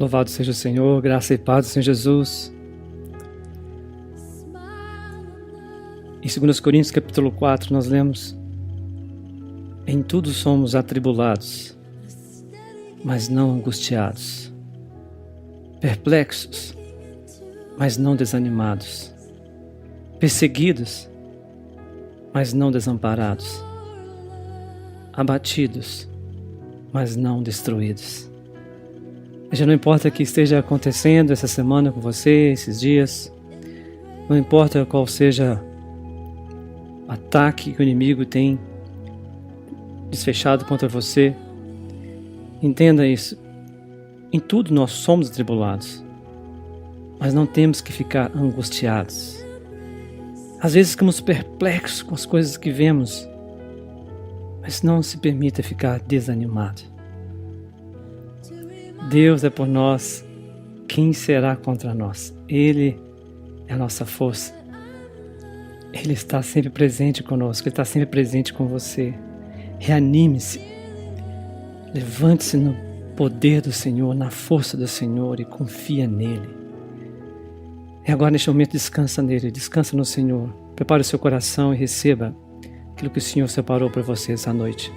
Louvado seja o Senhor, graça e paz do Senhor Jesus. Em 2 Coríntios capítulo 4 nós lemos: em tudo somos atribulados, mas não angustiados, perplexos, mas não desanimados, perseguidos, mas não desamparados, abatidos, mas não destruídos. Já não importa o que esteja acontecendo essa semana com você, esses dias, não importa qual seja o ataque que o inimigo tem desfechado contra você, entenda isso: em tudo nós somos atribulados, mas não temos que ficar angustiados. Às vezes ficamos perplexos com as coisas que vemos, mas não se permita ficar desanimado. Deus é por nós, quem será contra nós? Ele é a nossa força. Ele está sempre presente conosco, Ele está sempre presente com você. Reanime-se, levante-se no poder do Senhor, na força do Senhor e confia nele. E agora neste momento descansa nele, descansa no Senhor. Prepare o seu coração e receba aquilo que o Senhor separou para você essa noite.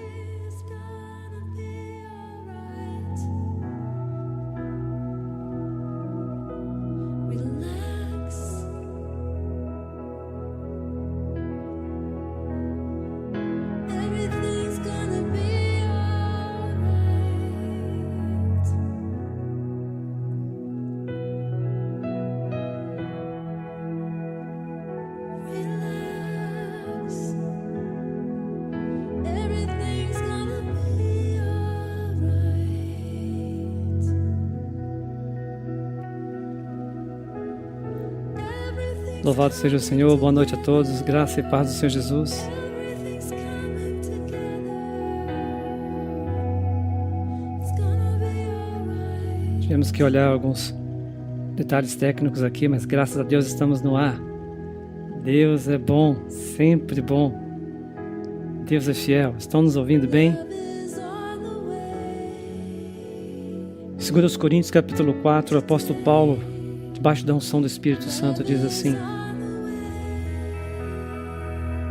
Louvado seja o Senhor, boa noite a todos, graça e paz do Senhor Jesus. Tivemos que olhar alguns detalhes técnicos aqui, mas graças a Deus estamos no ar. Deus é bom, sempre bom. Deus é fiel. Estão nos ouvindo bem? 2 Coríntios capítulo 4, o apóstolo Paulo, debaixo da unção do Espírito Santo, diz assim,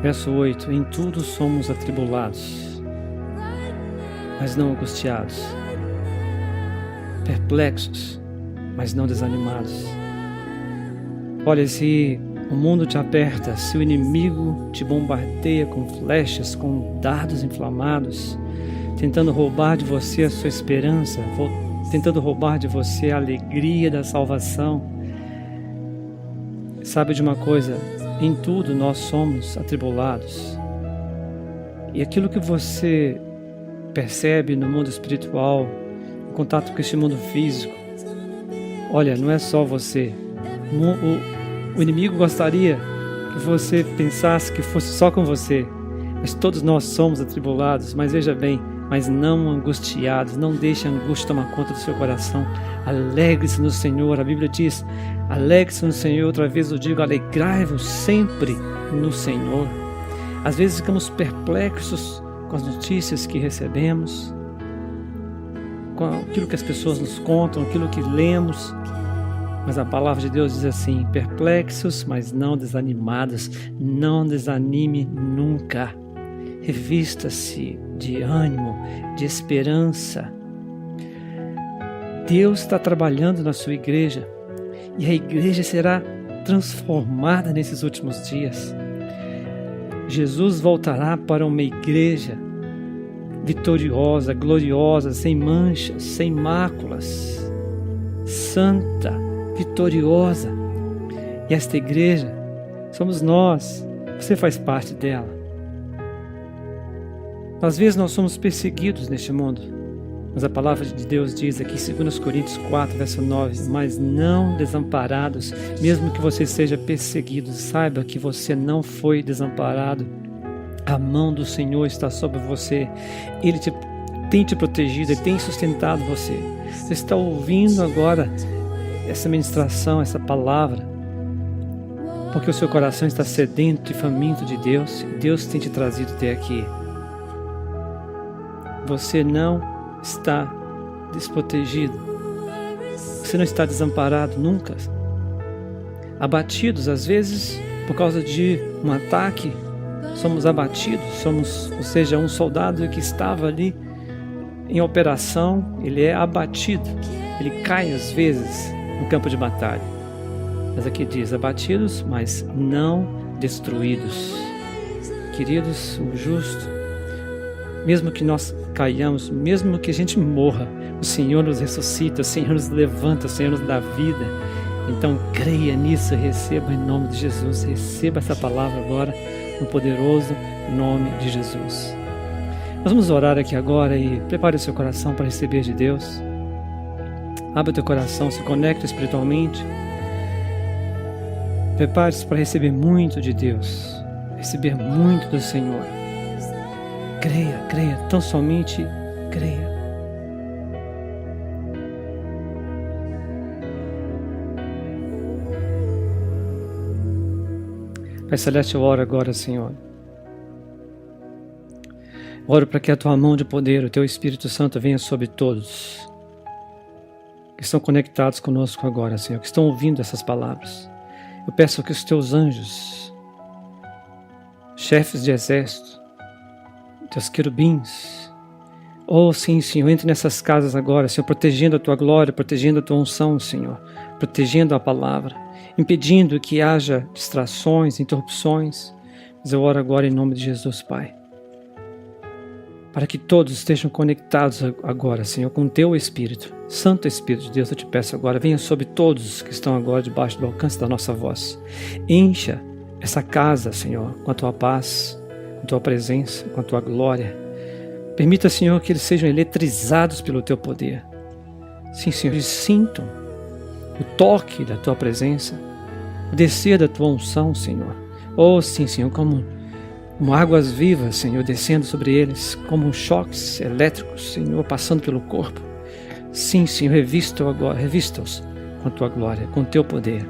verso 8: em tudo somos atribulados, mas não angustiados, perplexos, mas não desanimados. Olha, se o mundo te aperta, se o inimigo te bombardeia com flechas, com dardos inflamados, tentando roubar de você a sua esperança, tentando roubar de você a alegria da salvação, sabe de uma coisa: em tudo nós somos atribulados. E aquilo que você percebe no mundo espiritual, em contato com este mundo físico, olha, não é só você. O inimigo gostaria que você pensasse que fosse só com você, mas todos nós somos atribulados. Mas veja bem, mas não angustiados. Não deixe a angústia tomar conta do seu coração. Alegre-se no Senhor. A Bíblia diz: alegre-se no Senhor. Outra vez eu digo: alegrai-vos sempre no Senhor. Às vezes ficamos perplexos com as notícias que recebemos, com aquilo que as pessoas nos contam, aquilo que lemos, mas a palavra de Deus diz assim: perplexos, mas não desanimados. Não desanime nunca. Revista-se de ânimo, de esperança. Deus está trabalhando na sua igreja e a igreja será transformada nesses últimos dias. Jesus voltará para uma igreja vitoriosa, gloriosa, sem manchas, sem máculas, santa, vitoriosa. E esta igreja somos nós. Você faz parte dela. Às vezes nós somos perseguidos neste mundo, mas a palavra de Deus diz aqui em 2 Coríntios 4, verso 9: mas não desamparados. Mesmo que você seja perseguido, saiba que você não foi desamparado. A mão do Senhor está sobre você. Ele tem te protegido, Ele tem sustentado você. Você está ouvindo agora essa ministração, essa palavra, porque o seu coração está sedento e faminto de Deus. Deus tem te trazido até aqui. Você não está desprotegido. Você não está desamparado nunca. Abatidos, às vezes, por causa de um ataque, somos abatidos, ou seja, um soldado que estava ali em operação, ele é abatido, ele cai às vezes no campo de batalha. Mas aqui diz, abatidos, mas não destruídos. Queridos, o justo, mesmo que nós caiamos, mesmo que a gente morra, o Senhor nos ressuscita, o Senhor nos levanta, o Senhor nos dá vida. Então creia nisso e receba em nome de Jesus. Receba essa palavra agora no poderoso nome de Jesus. Nós vamos orar aqui agora e prepare o seu coração para receber de Deus. Abra o teu coração, se conecte espiritualmente. Prepare-se para receber muito de Deus, receber muito do Senhor. Creia, creia, tão somente creia. Pai Celeste, eu oro agora, Senhor. Oro para que a Tua mão de poder, o Teu Espírito Santo venha sobre todos que estão conectados conosco agora, Senhor, que estão ouvindo essas palavras. Eu peço que os Teus anjos, chefes de exército, Teus querubins, sim, Senhor, entre nessas casas agora, Senhor, protegendo a Tua glória, protegendo a Tua unção, Senhor, protegendo a palavra, impedindo que haja distrações, interrupções. Mas eu oro agora em nome de Jesus, Pai, para que todos estejam conectados agora, Senhor, com o Teu Espírito. Santo Espírito de Deus, eu te peço agora, venha sobre todos que estão agora debaixo do alcance da nossa voz. Encha essa casa, Senhor, com a Tua paz, com a Tua presença, com a Tua glória. Permita, Senhor, que eles sejam eletrizados pelo Teu poder. Sim, Senhor, eles sintam o toque da Tua presença, o descer da Tua unção, Senhor. Sim, Senhor, como águas vivas, Senhor, descendo sobre eles, como choques elétricos, Senhor, passando pelo corpo. Sim, Senhor, revista-os com a Tua glória, com o Teu poder.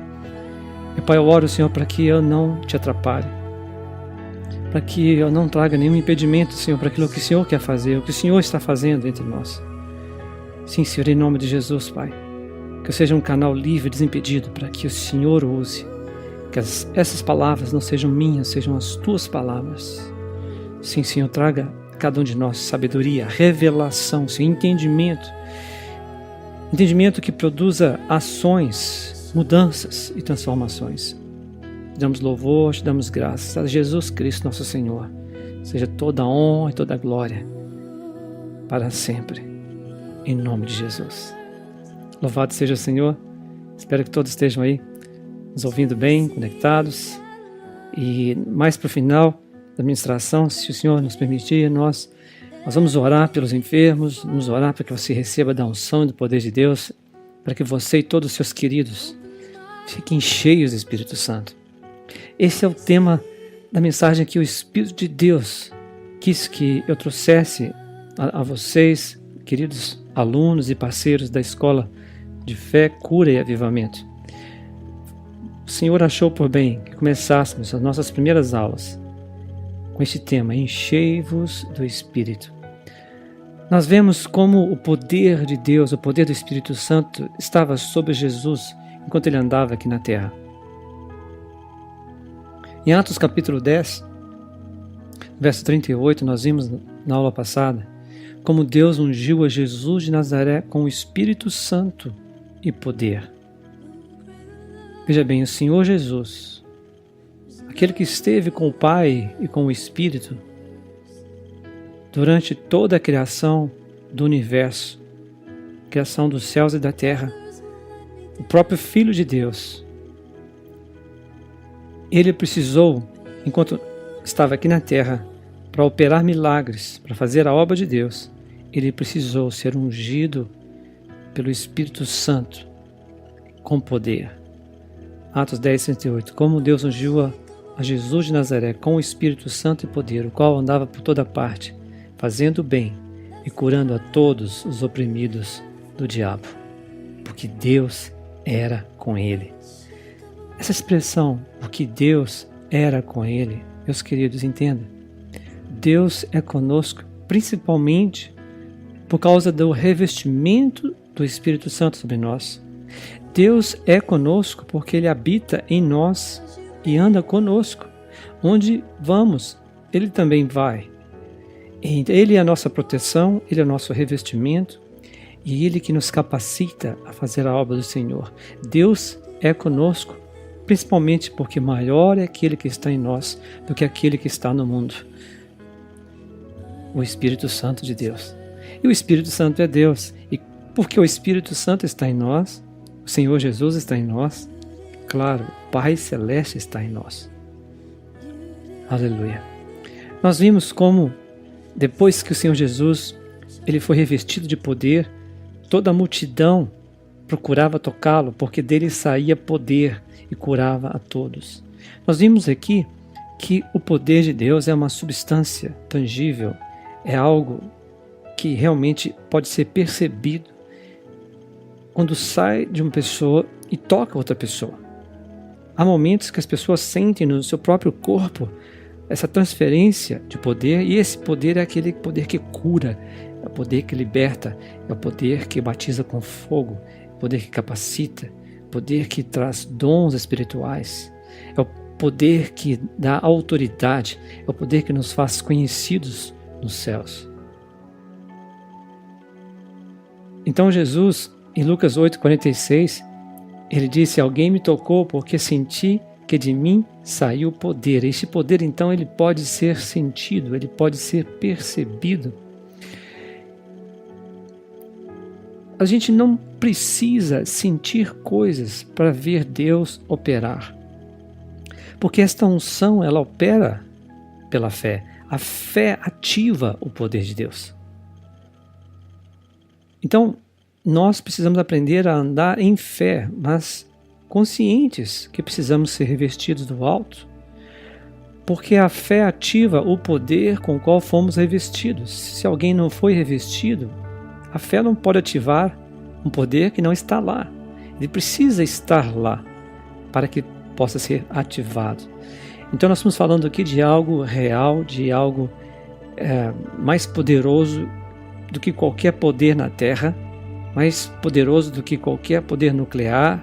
Meu Pai, eu oro, Senhor, para que eu não te atrapalhe, para que eu não traga nenhum impedimento, Senhor, para aquilo que o Senhor quer fazer, o que o Senhor está fazendo entre nós. Sim, Senhor, em nome de Jesus, Pai, que eu seja um canal livre, desimpedido, para que o Senhor use, que essas palavras não sejam minhas, sejam as Tuas palavras. Sim, Senhor, traga a cada um de nós sabedoria, revelação, Senhor, entendimento que produza ações, mudanças e transformações. Te damos louvor, te damos graças a Jesus Cristo, nosso Senhor. Seja toda a honra e toda a glória para sempre, em nome de Jesus. Louvado seja o Senhor. Espero que todos estejam aí nos ouvindo bem, conectados. E mais para o final da ministração, se o Senhor nos permitir, nós vamos orar pelos enfermos, vamos orar para que você receba da unção e do poder de Deus, para que você e todos os seus queridos fiquem cheios do Espírito Santo. Esse é o tema da mensagem que o Espírito de Deus quis que eu trouxesse a vocês, queridos alunos e parceiros da Escola de Fé, Cura e Avivamento. O Senhor achou por bem que começássemos as nossas primeiras aulas com este tema, enchei-vos do Espírito. Nós vemos como o poder de Deus, o poder do Espírito Santo estava sobre Jesus enquanto ele andava aqui na terra. Em Atos capítulo 10, verso 38, nós vimos na aula passada como Deus ungiu a Jesus de Nazaré com o Espírito Santo e poder. Veja bem, o Senhor Jesus, aquele que esteve com o Pai e com o Espírito durante toda a criação do universo, criação dos céus e da terra, o próprio Filho de Deus, ele precisou, enquanto estava aqui na terra, para operar milagres, para fazer a obra de Deus, ele precisou ser ungido pelo Espírito Santo com poder. Atos 10, 38. Como Deus ungiu a Jesus de Nazaré com o Espírito Santo e poder, o qual andava por toda parte, fazendo o bem e curando a todos os oprimidos do diabo, porque Deus era com ele. Essa expressão, porque Deus era com ele, meus queridos, entenda, Deus é conosco principalmente por causa do revestimento do Espírito Santo sobre nós. Deus é conosco porque Ele habita em nós e anda conosco. Onde vamos, Ele também vai. Ele é a nossa proteção, Ele é o nosso revestimento e Ele que nos capacita a fazer a obra do Senhor. Deus é conosco, principalmente porque maior é aquele que está em nós do que aquele que está no mundo. O Espírito Santo de Deus. E o Espírito Santo é Deus. E porque o Espírito Santo está em nós, o Senhor Jesus está em nós, claro, o Pai Celeste está em nós. Aleluia. Nós vimos como, depois que o Senhor Jesus ele foi revestido de poder, toda a multidão procurava tocá-lo, porque dele saía poder e curava a todos. Nós vimos aqui que o poder de Deus é uma substância tangível, é algo que realmente pode ser percebido quando sai de uma pessoa e toca outra pessoa. Há momentos que as pessoas sentem no seu próprio corpo essa transferência de poder, e esse poder é aquele poder que cura, é o poder que liberta, é o poder que batiza com fogo, é o poder que capacita, é o poder que traz dons espirituais, é o poder que dá autoridade, é o poder que nos faz conhecidos nos céus. Então Jesus, em Lucas 8,46, ele disse: alguém me tocou porque senti que de mim saiu poder. Este poder, então, ele pode ser sentido, ele pode ser percebido. A gente não precisa sentir coisas para ver Deus operar, porque esta unção, ela opera pela fé. A fé ativa o poder de Deus. Então, nós precisamos aprender a andar em fé, mas conscientes que precisamos ser revestidos do alto, porque a fé ativa o poder com o qual fomos revestidos. Se alguém não foi revestido, a fé não pode ativar um poder que não está lá. Ele precisa estar lá para que possa ser ativado. Então nós estamos falando aqui de algo real, de algo mais poderoso do que qualquer poder na Terra, mais poderoso do que qualquer poder nuclear,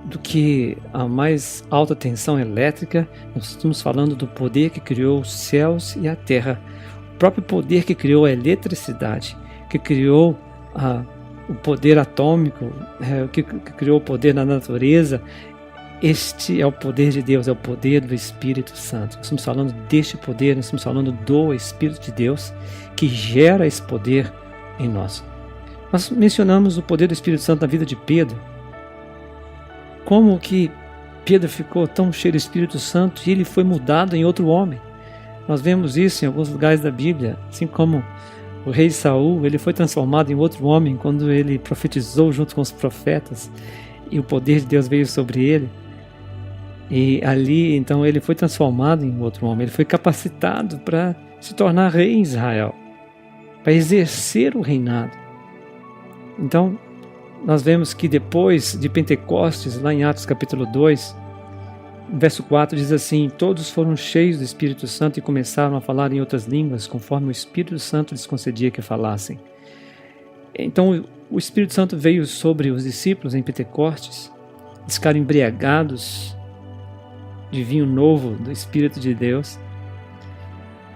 do que a mais alta tensão elétrica. Nós estamos falando do poder que criou os céus e a terra, o próprio poder que criou a eletricidade, que criou o poder atômico, que criou o poder na natureza. Este é o poder de Deus, é o poder do Espírito Santo. Nós estamos falando deste poder, nós estamos falando do Espírito de Deus que gera esse poder em nós. Nós mencionamos o poder do Espírito Santo na vida de Pedro. Como que Pedro ficou tão cheio do Espírito Santo e ele foi mudado em outro homem. Nós vemos isso em alguns lugares da Bíblia, assim como o rei Saul, ele foi transformado em outro homem quando ele profetizou junto com os profetas e o poder de Deus veio sobre ele. E ali, então, ele foi transformado em outro homem, ele foi capacitado para se tornar rei em Israel, para exercer o reinado. Então, nós vemos que depois de Pentecostes, lá em Atos capítulo 2, verso 4 diz assim: todos foram cheios do Espírito Santo e começaram a falar em outras línguas, conforme o Espírito Santo lhes concedia que falassem. Então, o Espírito Santo veio sobre os discípulos em Pentecostes, eles ficaram embriagados de vinho novo do Espírito de Deus,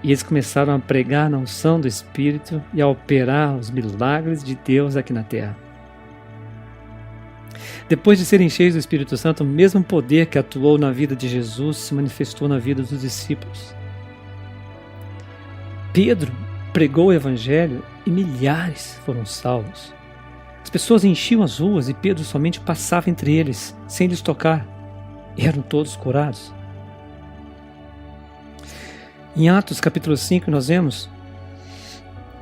e eles começaram a pregar na unção do Espírito e a operar os milagres de Deus aqui na terra. Depois de serem cheios do Espírito Santo, o mesmo poder que atuou na vida de Jesus se manifestou na vida dos discípulos. Pedro pregou o Evangelho e milhares foram salvos. As pessoas enchiam as ruas e Pedro somente passava entre eles, sem lhes tocar. E eram todos curados. Em Atos capítulo 5 nós vemos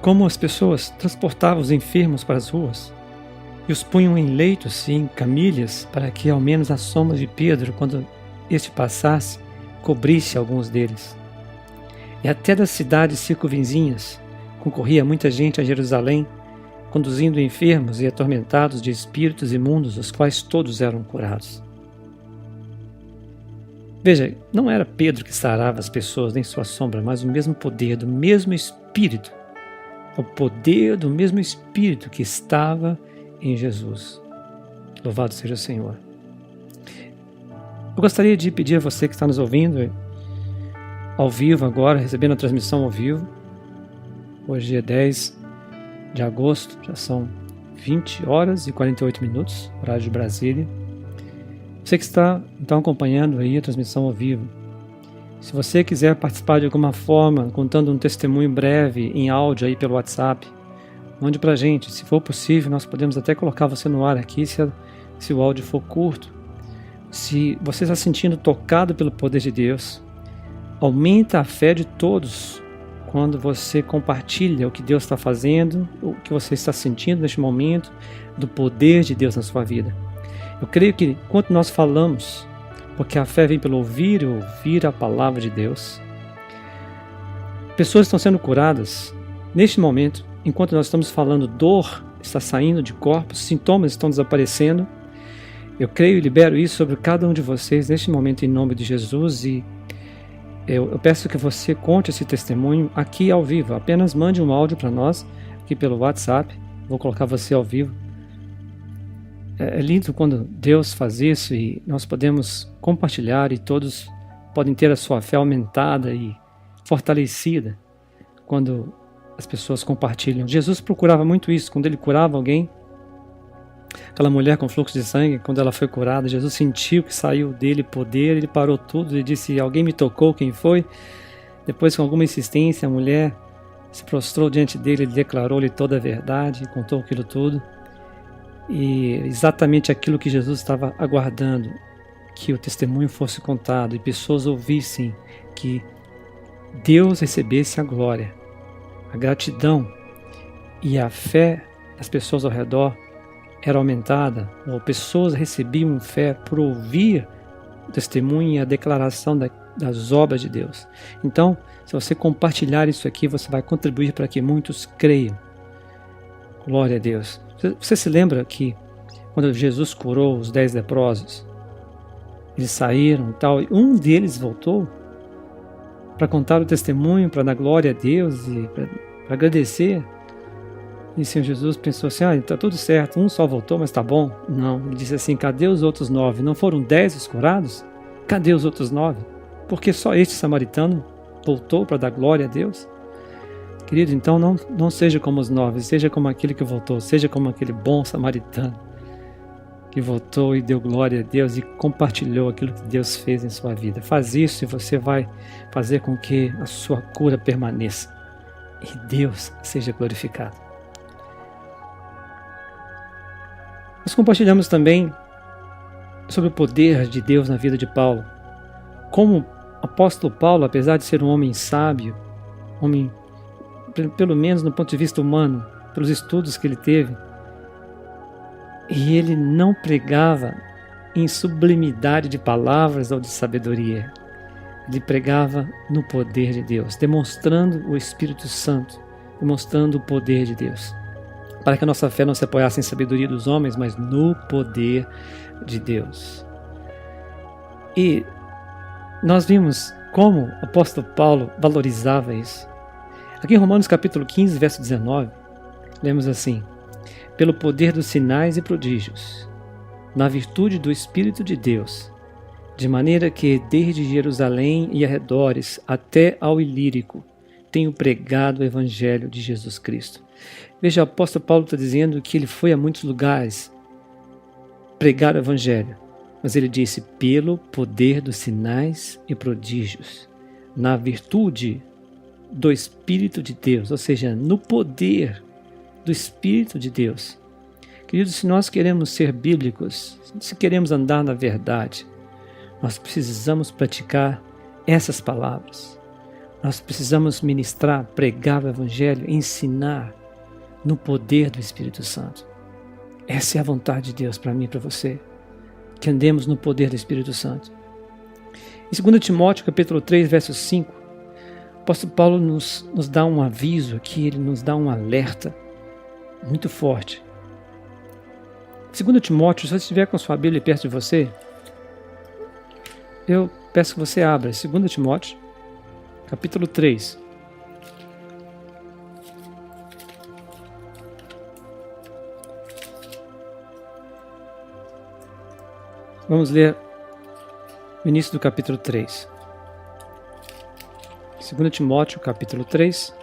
como as pessoas transportavam os enfermos para as ruas e os punham em leitos e em camilhas para que ao menos a sombra de Pedro, quando este passasse, cobrisse alguns deles. E até das cidades circunvizinhas concorria muita gente a Jerusalém, conduzindo enfermos e atormentados de espíritos imundos, os quais todos eram curados. Veja, não era Pedro que sarava as pessoas nem sua sombra, mas o mesmo poder do mesmo Espírito ao poder do mesmo Espírito que estava em Jesus. Louvado seja o Senhor. Eu gostaria de pedir a você que está nos ouvindo ao vivo agora, recebendo a transmissão ao vivo. Hoje é 10 de agosto, já são 20 horas e 48 minutos, horário de Brasília. Você que está então acompanhando aí a transmissão ao vivo, se você quiser participar de alguma forma, contando um testemunho breve em áudio aí pelo WhatsApp, mande pra gente. Se for possível, nós podemos até colocar você no ar aqui, se o áudio for curto. Se você está sentindo tocado pelo poder de Deus, aumenta a fé de todos quando você compartilha o que Deus está fazendo, o que você está sentindo neste momento, do poder de Deus na sua vida. Eu creio que enquanto nós falamos, porque a fé vem pelo ouvir e ouvir a palavra de Deus, pessoas estão sendo curadas neste momento, enquanto nós estamos falando, dor está saindo de corpos, sintomas estão desaparecendo. Eu creio e libero isso sobre cada um de vocês neste momento em nome de Jesus, e eu peço que você conte esse testemunho aqui ao vivo. Apenas mande um áudio para nós aqui pelo WhatsApp. Vou colocar você ao vivo. É lindo quando Deus faz isso e nós podemos compartilhar e todos podem ter a sua fé aumentada e fortalecida quando as pessoas compartilham. Jesus procurava muito isso. Quando ele curava alguém, aquela mulher com fluxo de sangue, quando ela foi curada, Jesus sentiu que saiu dele poder, ele parou tudo e disse: alguém me tocou, quem foi? Depois, com alguma insistência, a mulher se prostrou diante dele, ele declarou-lhe toda a verdade, contou aquilo tudo. E exatamente aquilo que Jesus estava aguardando, que o testemunho fosse contado e pessoas ouvissem, que Deus recebesse a glória, a gratidão e a fé das pessoas ao redor era aumentada, ou pessoas recebiam fé por ouvir o testemunho e a declaração das obras de Deus. Então, se você compartilhar isso aqui, você vai contribuir para que muitos creiam. Glória a Deus. Você se lembra que quando Jesus curou os 10 leprosos, eles saíram e tal, e um deles voltou para contar o testemunho, para dar glória a Deus e para agradecer? E o Senhor Jesus pensou assim: está tudo certo, um só voltou, mas está bom. Não, ele disse assim: cadê os outros 9? Não foram 10 os curados? Cadê os outros 9? Porque só este samaritano voltou para dar glória a Deus? Querido, então não seja como os 9, seja como aquele que voltou, seja como aquele bom samaritano que voltou e deu glória a Deus e compartilhou aquilo que Deus fez em sua vida. Faz isso e você vai fazer com que a sua cura permaneça e Deus seja glorificado. Nós compartilhamos também sobre o poder de Deus na vida de Paulo. Como o apóstolo Paulo, apesar de ser um homem sábio, homem, pelo menos no ponto de vista humano, pelos estudos que ele teve, e ele não pregava em sublimidade de palavras ou de sabedoria. Ele pregava no poder de Deus, demonstrando o Espírito Santo, demonstrando o poder de Deus, para que a nossa fé não se apoiasse em sabedoria dos homens, mas no poder de Deus. E nós vimos como o apóstolo Paulo valorizava isso. Aqui em Romanos capítulo 15, verso 19, lemos assim: pelo poder dos sinais e prodígios, na virtude do Espírito de Deus, de maneira que desde Jerusalém e arredores até ao Ilírico tenho pregado o Evangelho de Jesus Cristo. Veja, o apóstolo Paulo está dizendo que ele foi a muitos lugares pregar o Evangelho, mas ele disse: pelo poder dos sinais e prodígios, na virtude do Espírito de Deus, ou seja, no poder do Espírito de Deus. Queridos, se nós queremos ser bíblicos, se queremos andar na verdade, nós precisamos praticar essas palavras. Nós precisamos ministrar, pregar o Evangelho, ensinar no poder do Espírito Santo. Essa é a vontade de Deus para mim e para você, que andemos no poder do Espírito Santo. Em 2 Timóteo capítulo 3, verso 5, o apóstolo Paulo nos dá um aviso aqui, ele nos dá um alerta muito forte. 2 Timóteo, se você estiver com sua Bíblia perto de você, eu peço que você abra 2 Timóteo, capítulo 3. Vamos ler o início do capítulo 3. 2 Timóteo, capítulo 3,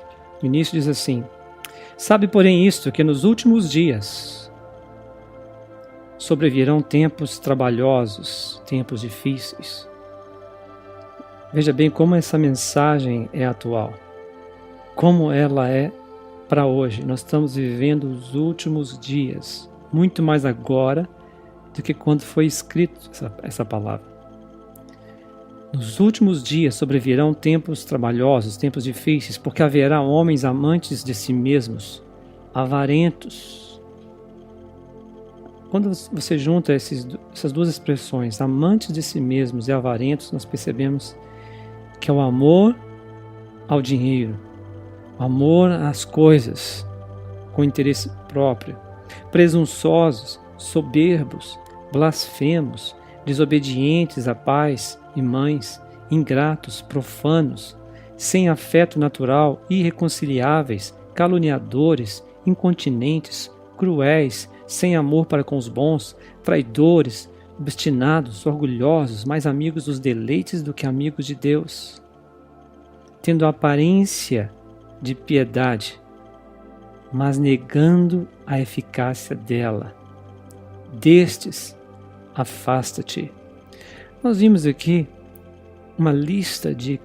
o início diz assim: Sabe, porém, isto, que nos últimos dias sobrevirão tempos trabalhosos, tempos difíceis. Veja bem como essa mensagem é atual, como ela é para hoje. Nós estamos vivendo os últimos dias, muito mais agora do que quando foi escrito essa palavra. Nos últimos dias sobrevirão tempos trabalhosos, tempos difíceis, porque haverá homens amantes de si mesmos, avarentos. Quando você junta essas duas expressões, amantes de si mesmos e avarentos, nós percebemos que é o amor ao dinheiro, o amor às coisas, com interesse próprio, presunçosos, soberbos, blasfemos, desobedientes a pais e mães, ingratos, profanos, sem afeto natural, irreconciliáveis, caluniadores, incontinentes, cruéis, sem amor para com os bons, traidores, obstinados, orgulhosos, mais amigos dos deleites do que amigos de Deus, tendo a aparência de piedade, mas negando a eficácia dela. Destes, afasta-te. Nós vimos aqui uma lista de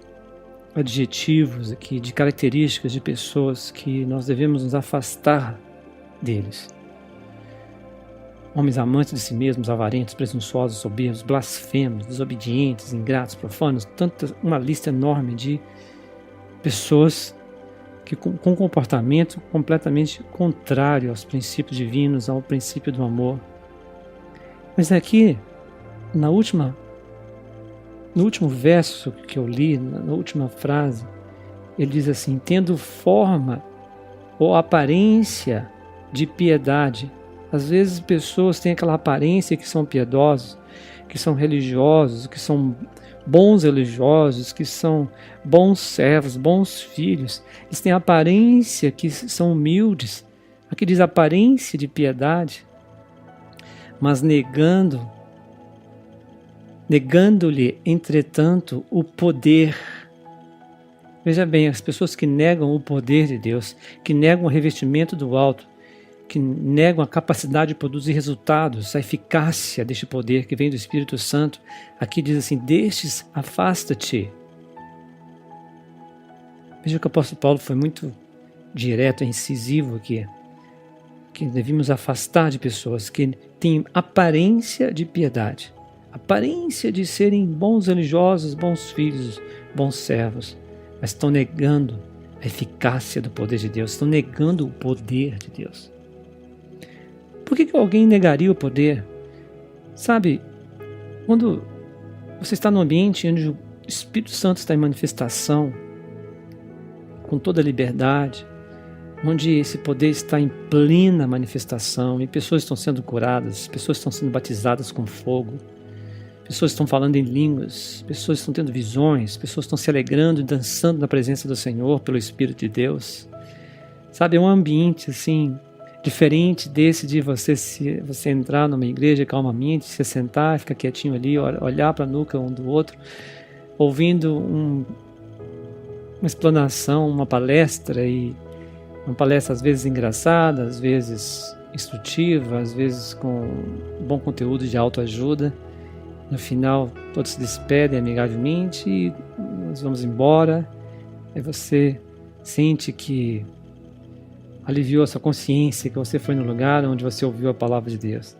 adjetivos aqui, de características de pessoas que nós devemos nos afastar deles. Homens amantes de si mesmos, avarentos, presunçosos, soberbos, blasfemos, desobedientes, ingratos, profanos, uma lista enorme de pessoas que com comportamento completamente contrário aos princípios divinos, ao princípio do amor. Mas aqui, no último verso que eu li, na última frase, ele diz assim: tendo forma ou aparência de piedade. Às vezes pessoas têm aquela aparência que são piedosos, que são religiosos, que são bons religiosos, que são bons servos, bons filhos. Eles têm aparência que são humildes. Aqui diz aparência de piedade, mas negando-lhe, entretanto, o poder. Veja bem, as pessoas que negam o poder de Deus, que negam o revestimento do alto, que negam a capacidade de produzir resultados, a eficácia deste poder que vem do Espírito Santo, aqui diz assim: destes afasta-te. Veja que o apóstolo Paulo foi muito direto, incisivo aqui, que devemos afastar de pessoas que têm aparência de piedade, aparência de serem bons religiosos, bons filhos, bons servos, mas estão negando a eficácia do poder de Deus, estão negando o poder de Deus. Por que alguém negaria o poder? Sabe, quando você está num ambiente onde o Espírito Santo está em manifestação, com toda a liberdade, onde esse poder está em plena manifestação, e pessoas estão sendo curadas, pessoas estão sendo batizadas com fogo, pessoas estão falando em línguas, pessoas estão tendo visões, pessoas estão se alegrando e dançando na presença do Senhor pelo Espírito de Deus. Sabe, é um ambiente assim, diferente desse de você entrar numa igreja calmamente, se sentar, ficar quietinho ali, olhar para a nuca um do outro, ouvindo uma explanação, uma palestra, e uma palestra às vezes engraçada, às vezes instrutiva, às vezes com bom conteúdo de autoajuda. No final, todos se despedem amigavelmente e nós vamos embora. Aí você sente que aliviou a sua consciência, que você foi no lugar onde você ouviu a palavra de Deus.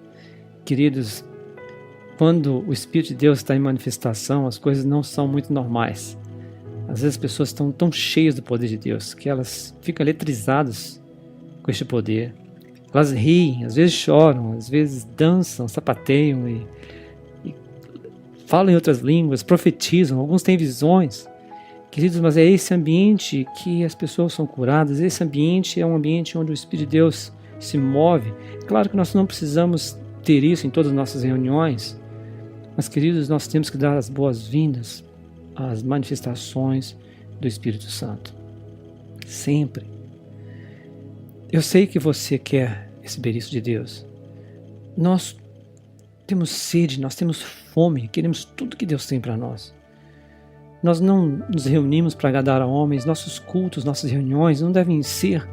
Queridos, quando o Espírito de Deus está em manifestação, as coisas não são muito normais. Às vezes as pessoas estão tão cheias do poder de Deus que elas ficam eletrizadas com este poder. Elas riem, às vezes choram, às vezes dançam, sapateiam e falam em outras línguas, profetizam, alguns têm visões. Queridos, mas é esse ambiente que as pessoas são curadas, esse ambiente é um ambiente onde o Espírito de Deus se move. Claro que nós não precisamos ter isso em todas as nossas reuniões, mas, queridos, nós temos que dar as boas-vindas às manifestações do Espírito Santo. Sempre. Eu sei que você quer receber isso de Deus. Nós temos sede, nós temos fome, queremos tudo que Deus tem para nós. Nós não nos reunimos para agradar a homens, nossos cultos, nossas reuniões não devem ser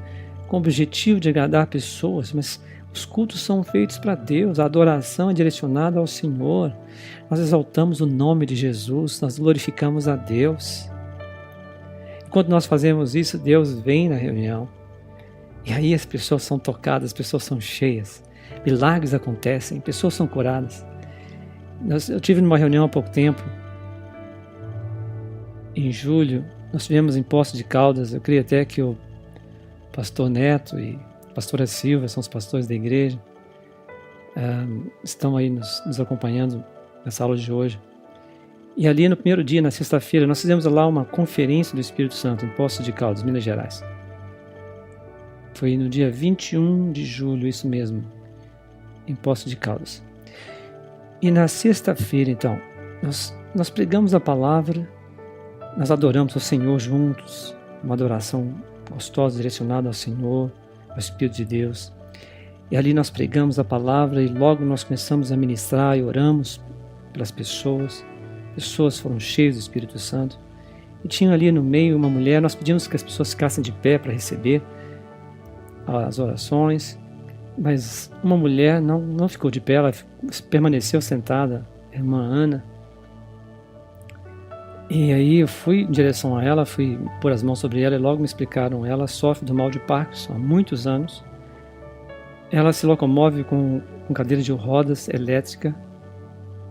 com o objetivo de agradar pessoas, mas os cultos são feitos para Deus, a adoração é direcionada ao Senhor. Nós exaltamos o nome de Jesus, nós glorificamos a Deus. Enquanto nós fazemos isso, Deus vem na reunião. E aí as pessoas são tocadas, as pessoas são cheias. Milagres acontecem, pessoas são curadas. Eu tive numa reunião há pouco tempo, em julho, nós tivemos em Poços de Caldas. Eu creio até que o pastor Neto e a pastora Silva, são os pastores da igreja, estão aí nos acompanhando nessa aula de hoje. E ali no primeiro dia, na sexta-feira, nós fizemos lá uma conferência do Espírito Santo em Poços de Caldas, Minas Gerais. Foi no dia 21 de julho, isso mesmo, em Poços de Caldas. E na sexta-feira, então, nós pregamos a palavra, nós adoramos o Senhor juntos, uma adoração gostosa, direcionada ao Senhor, ao Espírito de Deus. E ali nós pregamos a palavra e logo nós começamos a ministrar e oramos pelas pessoas. Pessoas foram cheias do Espírito Santo. E tinha ali no meio uma mulher, nós pedimos que as pessoas ficassem de pé para receber as orações, mas uma mulher não ficou de pé, ela permaneceu sentada, a irmã Ana. E aí eu fui em direção a ela, fui pôr as mãos sobre ela e logo me explicaram, ela sofre do mal de Parkinson há muitos anos. Ela se locomove com cadeira de rodas elétrica,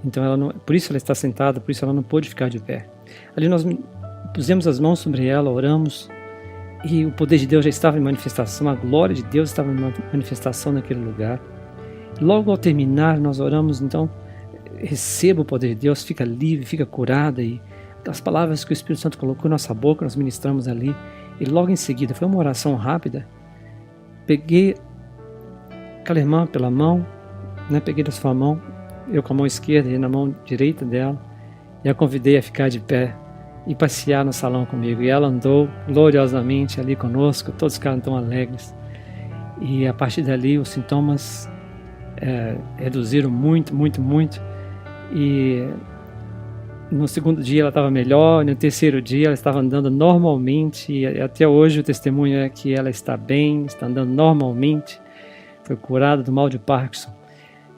então por isso ela está sentada, por isso ela não pôde ficar de pé. Ali nós pusemos as mãos sobre ela, oramos, e o poder de Deus já estava em manifestação, a glória de Deus estava em manifestação naquele lugar. Logo ao terminar, nós oramos, então, receba o poder de Deus, fica livre, fica curada, e as palavras que o Espírito Santo colocou em nossa boca, nós ministramos ali, e logo em seguida, foi uma oração rápida, peguei aquela irmã pela mão, peguei da sua mão, eu com a mão esquerda e na mão direita dela, e a convidei a ficar de pé e passear no salão comigo, e ela andou gloriosamente ali conosco, todos ficaram tão alegres, e a partir dali os sintomas reduziram muito, e no segundo dia ela estava melhor, no terceiro dia ela estava andando normalmente, e até hoje o testemunho é que ela está bem, está andando normalmente, foi curada do mal de Parkinson.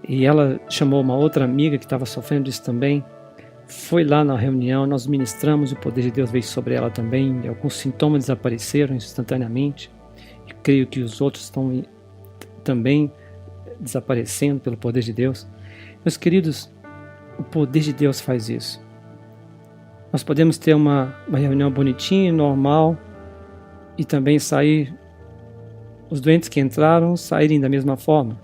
E ela chamou uma outra amiga que estava sofrendo disso também, foi lá na reunião, nós ministramos, o poder de Deus veio sobre ela também, e alguns sintomas desapareceram instantaneamente, e creio que os outros estão também desaparecendo pelo poder de Deus. Meus queridos, o poder de Deus faz isso. Nós podemos ter uma reunião bonitinha, normal, e também os doentes que entraram saírem da mesma forma.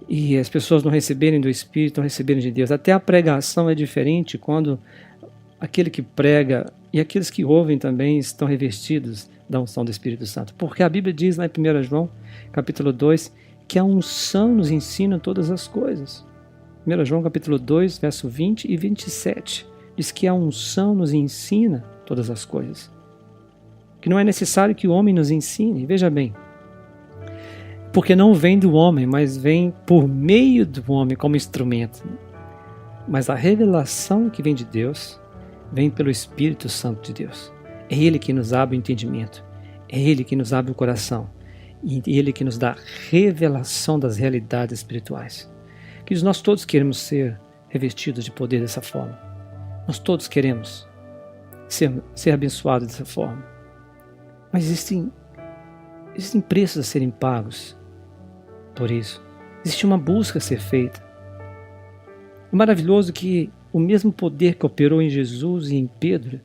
E as pessoas não receberem do Espírito, não receberem de Deus. Até a pregação é diferente quando aquele que prega e aqueles que ouvem também estão revestidos da unção do Espírito Santo. Porque a Bíblia diz lá em 1 João, capítulo 2, que a unção nos ensina todas as coisas. 1 João, capítulo 2, verso 20 e 27, diz que a unção nos ensina todas as coisas. Que não é necessário que o homem nos ensine. Veja bem, porque não vem do homem, mas vem por meio do homem como instrumento. Mas a revelação que vem de Deus, vem pelo Espírito Santo de Deus. É Ele que nos abre o entendimento, é Ele que nos abre o coração, e Ele que nos dá revelação das realidades espirituais. Que nós todos queremos ser revestidos de poder dessa forma. Nós todos queremos ser abençoados dessa forma. Mas existem preços a serem pagos por isso. Existe uma busca a ser feita. É maravilhoso que o mesmo poder que operou em Jesus e em Pedro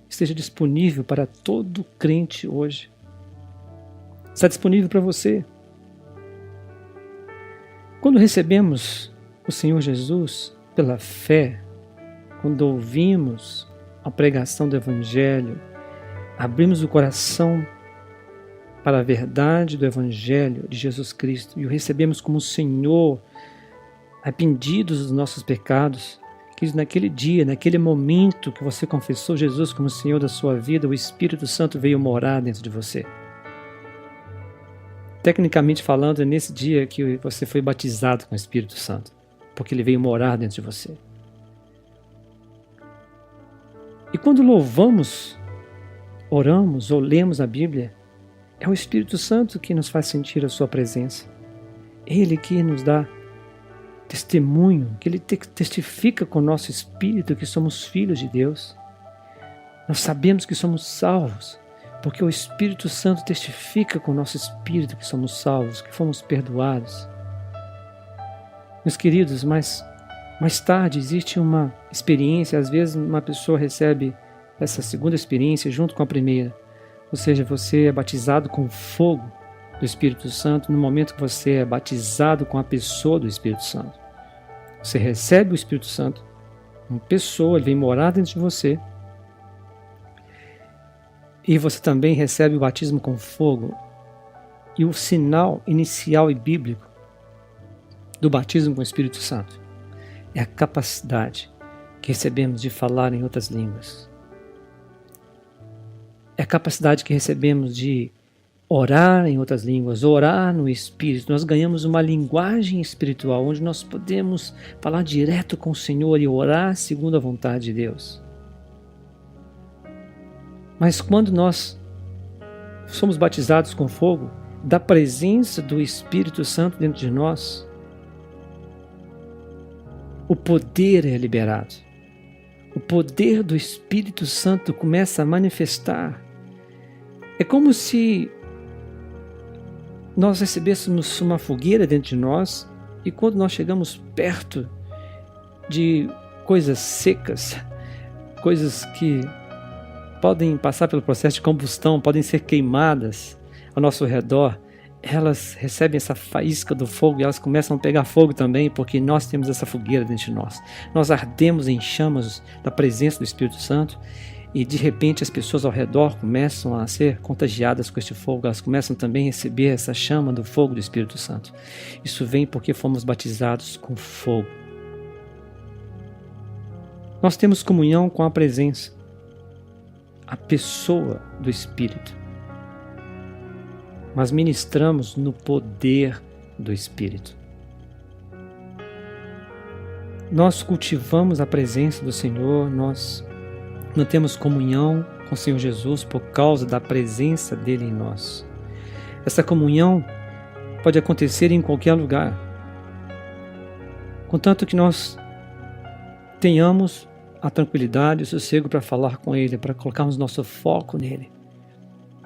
esteja disponível para todo crente hoje. Está disponível para você. Quando recebemos o Senhor Jesus pela fé, quando ouvimos a pregação do Evangelho, abrimos o coração para a verdade do Evangelho de Jesus Cristo e o recebemos como Senhor, arrependidos dos nossos pecados, que naquele dia, naquele momento que você confessou Jesus como Senhor da sua vida, o Espírito Santo veio morar dentro de você. Tecnicamente falando, é nesse dia que você foi batizado com o Espírito Santo. porque Ele veio morar dentro de você. E quando louvamos, oramos ou lemos a Bíblia, é o Espírito Santo que nos faz sentir a sua presença. Ele que nos dá testemunho, que Ele testifica com o nosso espírito que somos filhos de Deus. Nós sabemos que somos salvos, porque o Espírito Santo testifica com o nosso espírito que somos salvos, que fomos perdoados. Meus queridos, mais tarde existe uma experiência, às vezes uma pessoa recebe essa segunda experiência junto com a primeira. Ou seja, você é batizado com o fogo do Espírito Santo no momento que você é batizado com a pessoa do Espírito Santo. Você recebe o Espírito Santo, uma pessoa, ele vem morar dentro de você. E você também recebe o batismo com fogo. E o sinal inicial e bíblico do batismo com o Espírito Santo é a capacidade que recebemos de falar em outras línguas. É a capacidade que recebemos de orar em outras línguas, orar no Espírito. Nós ganhamos uma linguagem espiritual onde nós podemos falar direto com o Senhor e orar segundo a vontade de Deus. Mas quando nós somos batizados com fogo, da presença do Espírito Santo dentro de nós, o poder é liberado. O poder do Espírito Santo começa a manifestar. É como se nós recebêssemos uma fogueira dentro de nós e quando nós chegamos perto de coisas secas, coisas que podem passar pelo processo de combustão, podem ser queimadas ao nosso redor, elas recebem essa faísca do fogo e elas começam a pegar fogo também, porque nós temos essa fogueira dentro de nós. Nós ardemos em chamas da presença do Espírito Santo e de repente as pessoas ao redor começam a ser contagiadas com este fogo, elas começam também a receber essa chama do fogo do Espírito Santo. Isso vem porque fomos batizados com fogo. Nós temos comunhão com a presença, a pessoa do Espírito. Mas ministramos no poder do Espírito. Nós cultivamos a presença do Senhor, nós mantemos comunhão com o Senhor Jesus por causa da presença dele em nós. Essa comunhão pode acontecer em qualquer lugar, contanto que nós tenhamos a tranquilidade e o sossego para falar com Ele, para colocarmos nosso foco nele.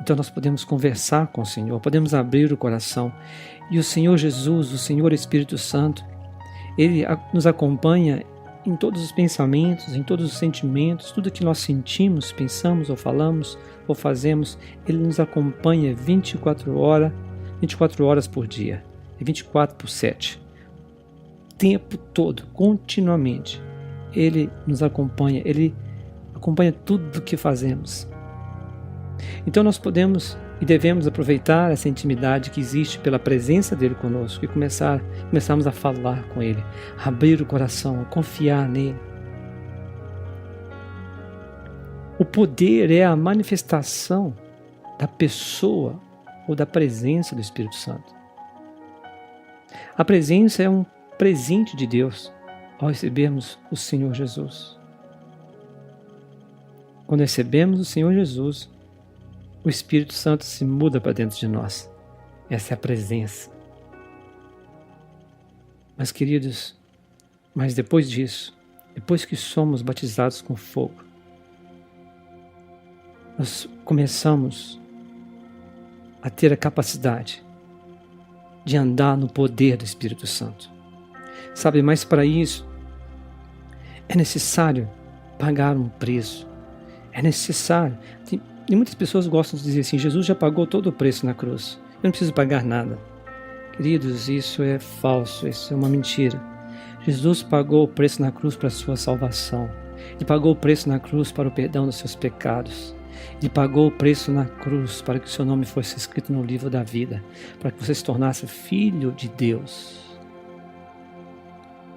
Então nós podemos conversar com o Senhor, podemos abrir o coração. E o Senhor Jesus, o Senhor Espírito Santo, Ele nos acompanha em todos os pensamentos, em todos os sentimentos, tudo que nós sentimos, pensamos ou falamos ou fazemos, Ele nos acompanha 24 horas por dia, 24/7. O tempo todo, continuamente. Ele nos acompanha, Ele acompanha tudo o que fazemos. Então nós podemos e devemos aproveitar essa intimidade que existe pela presença dele conosco e começarmos a falar com ele, a abrir o coração, a confiar nele. O poder é a manifestação da pessoa ou da presença do Espírito Santo. A presença é um presente de Deus ao recebermos o Senhor Jesus. Quando recebemos o Senhor Jesus, o Espírito Santo se muda para dentro de nós. Essa é a presença. Mas, queridos, depois disso, depois que somos batizados com fogo, nós começamos a ter a capacidade de andar no poder do Espírito Santo. Sabe, mas para isso é necessário pagar um preço. É necessário. E muitas pessoas gostam de dizer assim: Jesus já pagou todo o preço na cruz, eu não preciso pagar nada. Queridos, isso é falso, isso é uma mentira. Jesus pagou o preço na cruz para a sua salvação. Ele pagou o preço na cruz para o perdão dos seus pecados. Ele pagou o preço na cruz para que o seu nome fosse escrito no livro da vida, para que você se tornasse filho de Deus.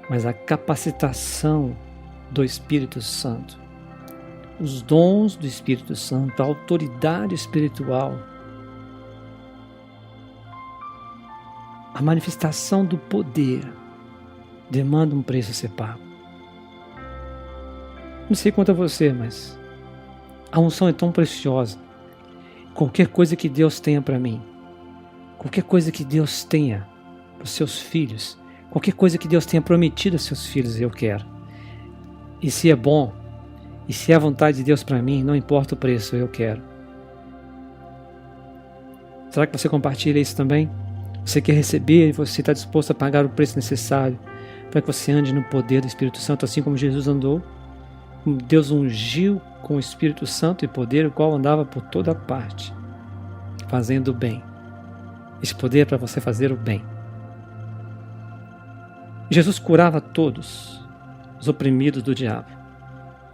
Mas a capacitação do Espírito Santo, os dons do Espírito Santo, a autoridade espiritual, a manifestação do poder demanda um preço a ser pago. Não sei quanto a você, mas a unção é tão preciosa. Qualquer coisa que Deus tenha para mim, qualquer coisa que Deus tenha para os seus filhos, qualquer coisa que Deus tenha prometido aos seus filhos, eu quero. E se é bom, e se é a vontade de Deus para mim, não importa o preço, eu quero. Será que você compartilha isso também? Você quer receber e você está disposto a pagar o preço necessário para que você ande no poder do Espírito Santo, assim como Jesus andou? Como Deus ungiu com o Espírito Santo e poder, o qual andava por toda parte, fazendo o bem. Esse poder é para você fazer o bem. Jesus curava todos os oprimidos do diabo.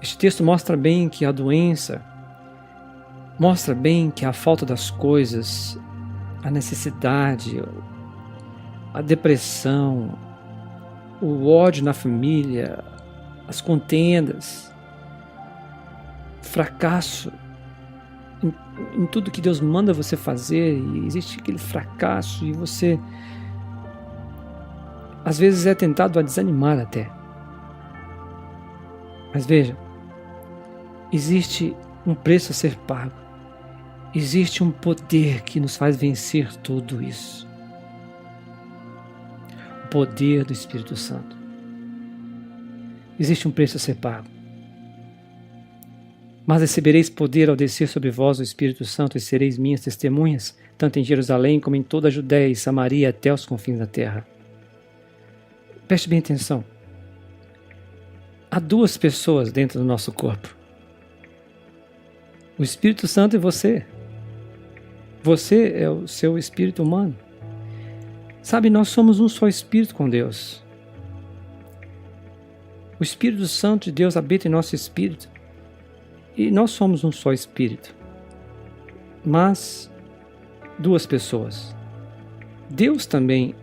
Este texto mostra bem que a doença, mostra bem que a falta das coisas, a necessidade, a depressão, o ódio na família, as contendas, fracasso em tudo que Deus manda você fazer, e existe aquele fracasso e você às vezes é tentado a desanimar até. Mas veja, existe um preço a ser pago, existe um poder que nos faz vencer tudo isso. O poder do Espírito Santo. Existe um preço a ser pago. Mas recebereis poder ao descer sobre vós o Espírito Santo e sereis minhas testemunhas, tanto em Jerusalém como em toda a Judéia e Samaria até os confins da terra. Preste bem atenção. Há duas pessoas dentro do nosso corpo. O Espírito Santo e você. Você é o seu espírito humano. Sabe, nós somos um só espírito com Deus. O Espírito Santo de Deus habita em nosso espírito. E nós somos um só espírito. Mas duas pessoas. Deus também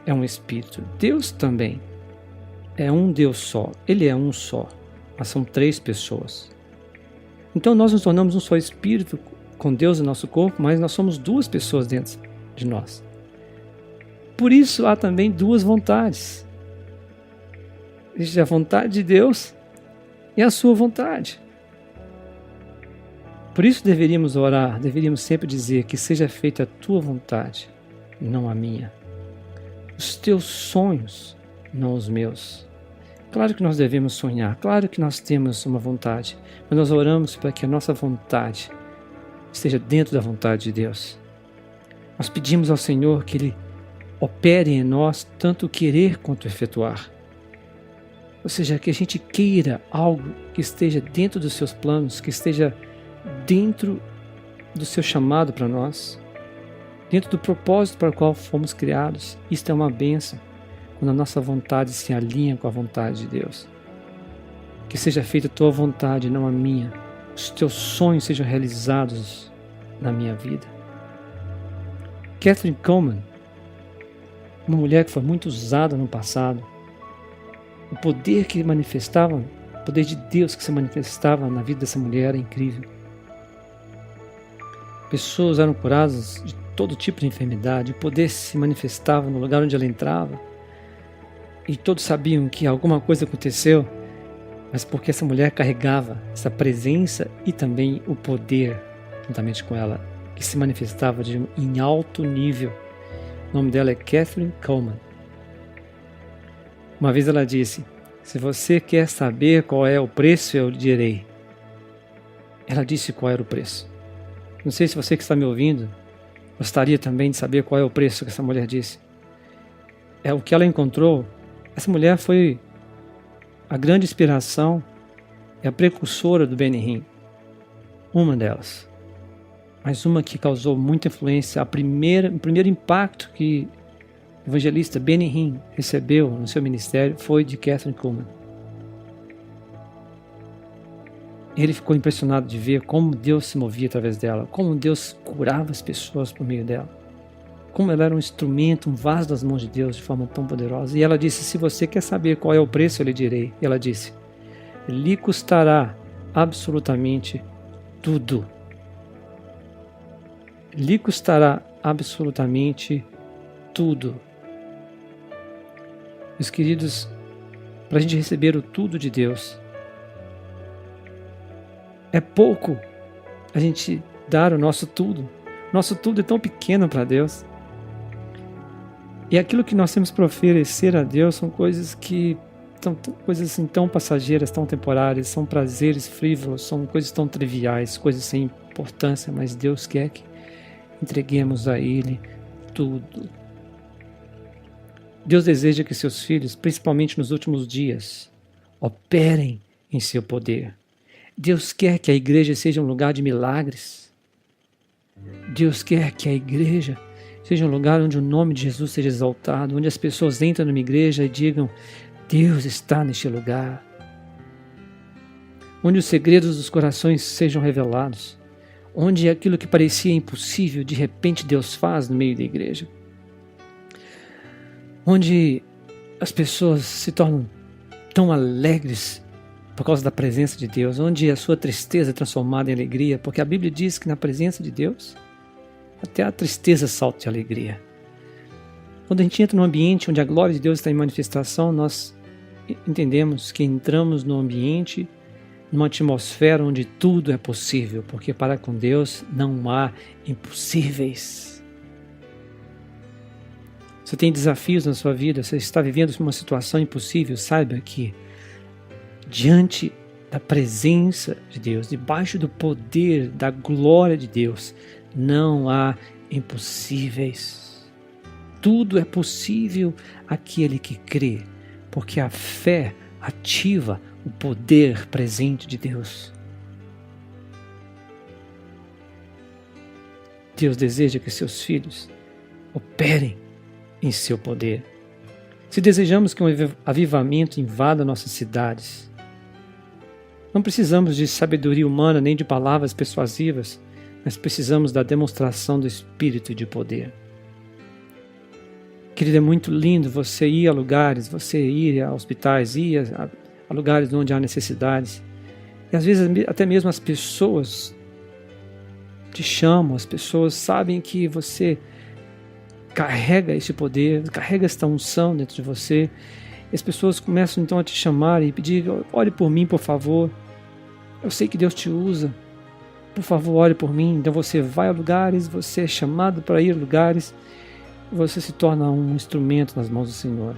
é um espírito. Deus também é um Deus só. Ele é um só. Mas são três pessoas. Então nós nos tornamos um só espírito com Deus no nosso corpo, mas nós somos duas pessoas dentro de nós. Por isso há também duas vontades. Existe a vontade de Deus e a sua vontade. Por isso deveríamos orar, deveríamos sempre dizer que seja feita a tua vontade, não a minha. Os teus sonhos, não os meus. Claro que nós devemos sonhar, claro que nós temos uma vontade, mas nós oramos para que a nossa vontade esteja dentro da vontade de Deus. Nós pedimos ao Senhor que Ele opere em nós tanto o querer quanto o efetuar. Ou seja, que a gente queira algo que esteja dentro dos seus planos, que esteja dentro do seu chamado para nós, dentro do propósito para o qual fomos criados. Isto é uma bênção, quando a nossa vontade se alinha com a vontade de Deus. Que seja feita a tua vontade, não a minha. Os teus sonhos sejam realizados na minha vida. Kathryn Kuhlman, uma mulher que foi muito usada no passado, o poder que manifestava, o poder de Deus que se manifestava na vida dessa mulher era incrível. Pessoas eram curadas de todo tipo de enfermidade, o poder se manifestava no lugar onde ela entrava, e todos sabiam que alguma coisa aconteceu, mas porque essa mulher carregava essa presença e também o poder juntamente com ela, que se manifestava em alto nível. O nome dela é Kathryn Kuhlman. Uma vez ela disse: se você quer saber qual é o preço, eu lhe direi. Ela disse qual era o preço. Não sei se você que está me ouvindo gostaria também de saber qual é o preço que essa mulher disse. É o que ela encontrou. Essa mulher foi a grande inspiração e a precursora do Benny Hinn. Uma delas. Mas uma que causou muita influência. O primeiro impacto que o evangelista Benny Hinn recebeu no seu ministério foi de Kathryn Kuhlman. Ele ficou impressionado de ver como Deus se movia através dela, como Deus curava as pessoas por meio dela, como ela era um instrumento, um vaso das mãos de Deus de forma tão poderosa. E ela disse: se você quer saber qual é o preço, eu lhe direi. E ela disse: lhe custará absolutamente tudo. Lhe custará absolutamente tudo. Meus queridos, para a gente receber o tudo de Deus, é pouco a gente dar o nosso tudo. Nosso tudo é tão pequeno para Deus. E aquilo que nós temos para oferecer a Deus são coisas que são coisas assim tão passageiras, tão temporárias, são prazeres frívolos, são coisas tão triviais, coisas sem importância, mas Deus quer que entreguemos a Ele tudo. Deus deseja que seus filhos, principalmente nos últimos dias, operem em seu poder. Deus quer que a igreja seja um lugar de milagres. Deus quer que a igreja seja um lugar onde o nome de Jesus seja exaltado, onde as pessoas entram numa igreja e digam: Deus está neste lugar. Onde os segredos dos corações sejam revelados. Onde aquilo que parecia impossível, de repente Deus faz no meio da igreja. Onde as pessoas se tornam tão alegres por causa da presença de Deus, onde a sua tristeza é transformada em alegria, porque a Bíblia diz que na presença de Deus, até a tristeza salta de alegria. Quando a gente entra num ambiente onde a glória de Deus está em manifestação, nós entendemos que entramos num ambiente, numa atmosfera onde tudo é possível, porque para com Deus não há impossíveis. Você tem desafios na sua vida, você está vivendo uma situação impossível, saiba que diante da presença de Deus, debaixo do poder, da glória de Deus, não há impossíveis. Tudo é possível àquele que crê, porque a fé ativa o poder presente de Deus. Deus deseja que seus filhos operem em seu poder. Se desejamos que um avivamento invada nossas cidades, não precisamos de sabedoria humana nem de palavras persuasivas, mas precisamos da demonstração do Espírito de poder. Querido, é muito lindo você ir a lugares, você ir a hospitais, ir a lugares onde há necessidades. E às vezes até mesmo as pessoas te chamam, as pessoas sabem que você carrega esse poder, carrega esta unção dentro de você. E as pessoas começam então a te chamar e pedir: ore por mim, por favor. Eu sei que Deus te usa. Por favor, ore por mim. Então você vai a lugares, você é chamado para ir a lugares, você se torna um instrumento nas mãos do Senhor.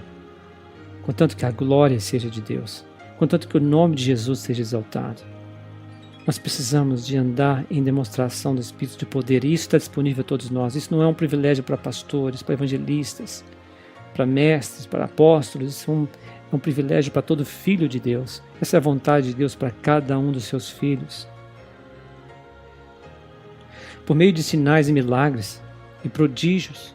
Contanto que a glória seja de Deus, contanto que o nome de Jesus seja exaltado. Nós precisamos de andar em demonstração do Espírito de poder, e isso está disponível a todos nós. Isso não é um privilégio para pastores, para evangelistas, para mestres, para apóstolos. Isso é um privilégio para todo filho de Deus. Essa é a vontade de Deus para cada um dos seus filhos. Por meio de sinais e milagres e prodígios,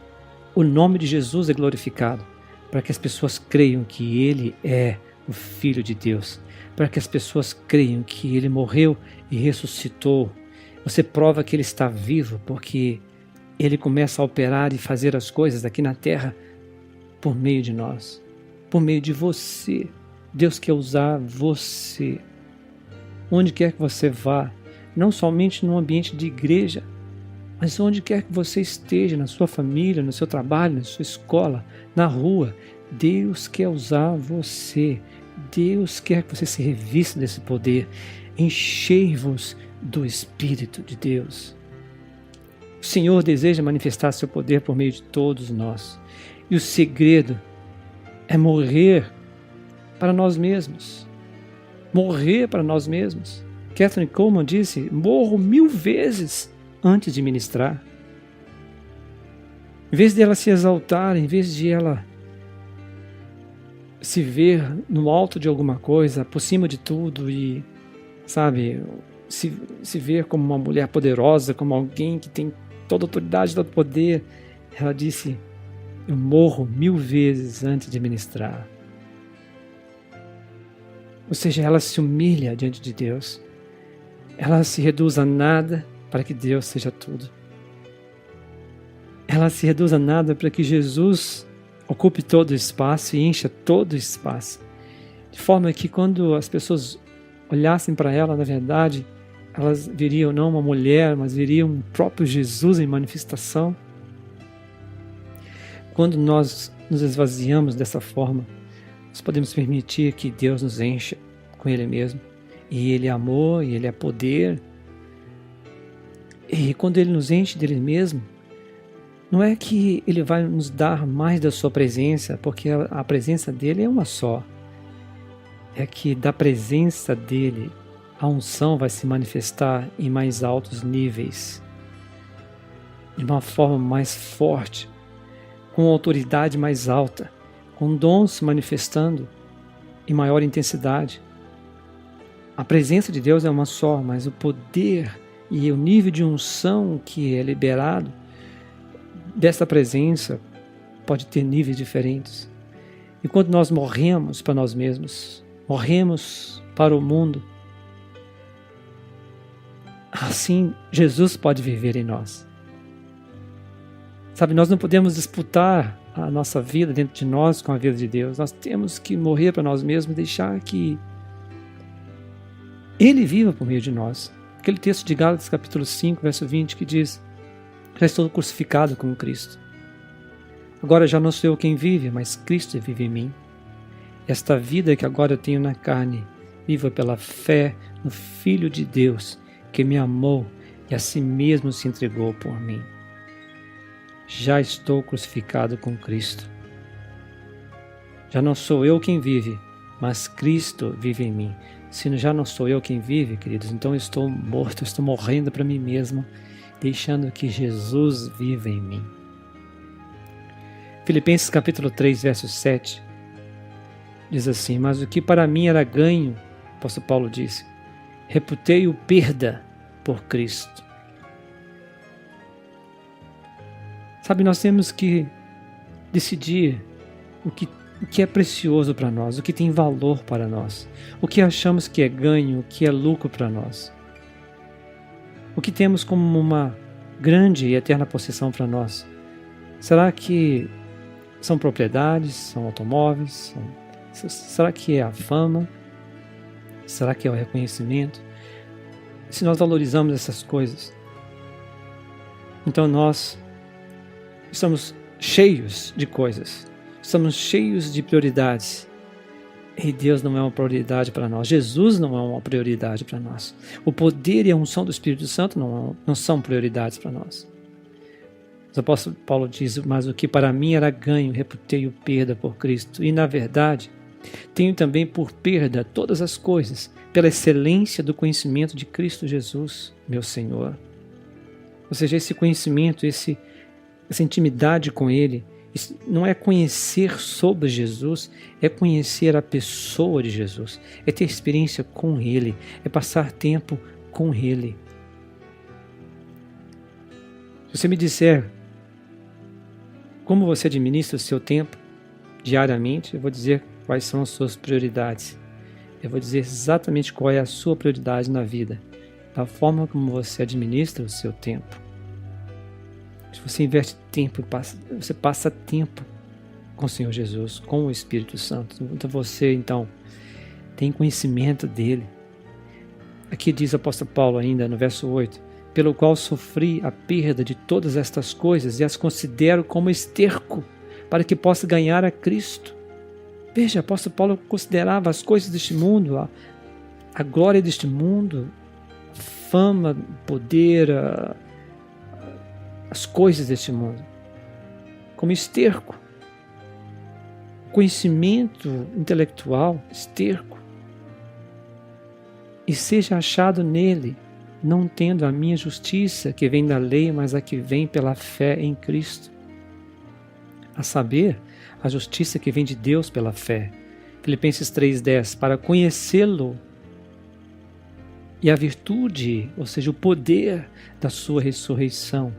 o nome de Jesus é glorificado, para que as pessoas creiam que Ele é o Filho de Deus, para que as pessoas creiam que Ele morreu e ressuscitou. Você prova que Ele está vivo, porque Ele começa a operar e fazer as coisas aqui na terra por meio de nós, por meio de você. Deus quer usar você, onde quer que você vá, não somente no ambiente de igreja, mas onde quer que você esteja, na sua família, no seu trabalho, na sua escola, na rua. Deus quer usar você. Deus quer que você se revista desse poder. Enchei-vos do Espírito de Deus. O Senhor deseja manifestar seu poder por meio de todos nós. E o segredo é morrer para nós mesmos. Morrer para nós mesmos. Kathryn Kuhlman disse: morro 1000 vezes antes de ministrar. Em vez de ela se exaltar, em vez de ela se ver no alto de alguma coisa, por cima de tudo e, sabe, se ver como uma mulher poderosa, como alguém que tem toda a autoridade, todo o poder, ela disse: eu morro 1000 vezes antes de ministrar. Ou seja, ela se humilha diante de Deus. Ela se reduz a nada para que Deus seja tudo. Ela se reduz a nada para que Jesus ocupe todo o espaço e encha todo o espaço. De forma que quando as pessoas olhassem para ela, na verdade, elas viriam não uma mulher, mas viriam o próprio Jesus em manifestação. Quando nós nos esvaziamos dessa forma, Nós podemos permitir que Deus nos encha com Ele mesmo. E Ele é amor, e Ele é poder. E quando Ele nos enche dele mesmo, não é que Ele vai nos dar mais da sua presença, porque a presença dele é uma só. É que da presença dele, a unção vai se manifestar em mais altos níveis, de uma forma mais forte, com autoridade mais alta, com dons se manifestando em maior intensidade. A presença de Deus é uma só, mas o poder e o nível de unção que é liberado dessa presença pode ter níveis diferentes. E quando nós morremos para nós mesmos, morremos para o mundo, assim Jesus pode viver em nós. Sabe, nós não podemos disputar a nossa vida dentro de nós com a vida de Deus. Nós temos que morrer para nós mesmos e deixar que Ele viva por meio de nós. Aquele texto de Gálatas capítulo 5, verso 20, que diz: já estou crucificado com Cristo. Agora já não sou eu quem vive, mas Cristo vive em mim. Esta vida que agora eu tenho na carne, viva pela fé no Filho de Deus, que me amou e a si mesmo se entregou por mim. Já estou crucificado com Cristo. Já não sou eu quem vive, mas Cristo vive em mim. Se já não sou eu quem vive, queridos, então eu estou morto, eu estou morrendo para mim mesmo, deixando que Jesus viva em mim. Filipenses capítulo 3, verso 7, diz assim: mas o que para mim era ganho, o apóstolo Paulo disse, reputei-o perda por Cristo. Sabe, nós temos que decidir o que é precioso para nós, o que tem valor para nós, o que achamos que é ganho, o que é lucro para nós. O que temos como uma grande e eterna possessão para nós? Será que são propriedades, são automóveis? Será que é a fama? Será que é o reconhecimento? Se nós valorizamos essas coisas, então nós estamos cheios de coisas, estamos cheios de prioridades. E Deus não é uma prioridade para nós. Jesus não é uma prioridade para nós. O poder e a unção do Espírito Santo não são prioridades para nós. O apóstolo Paulo diz: mas o que para mim era ganho, reputei-o perda por Cristo. E na verdade, tenho também por perda todas as coisas, pela excelência do conhecimento de Cristo Jesus, meu Senhor. Ou seja, esse conhecimento, essa intimidade com Ele, não é conhecer sobre Jesus, é conhecer a pessoa de Jesus, é ter experiência com Ele, é passar tempo com Ele. Se você me disser como você administra o seu tempo diariamente, eu vou dizer quais são as suas prioridades. Eu vou dizer exatamente qual é a sua prioridade na vida, da forma como você administra o seu tempo. Se você investe tempo, você passa tempo com o Senhor Jesus, com o Espírito Santo. Então você, tem conhecimento dele. Aqui diz o apóstolo Paulo ainda no verso 8: pelo qual sofri a perda de todas estas coisas e as considero como esterco, para que possa ganhar a Cristo. Veja, o apóstolo Paulo considerava as coisas deste mundo, a glória deste mundo, fama, poder, as coisas deste mundo, como esterco. Conhecimento intelectual, esterco. E seja achado nele, não tendo a minha justiça que vem da lei, mas a que vem pela fé em Cristo. A saber, a justiça que vem de Deus pela fé. Filipenses 3,10, para conhecê-lo e a virtude, ou seja, o poder da sua ressurreição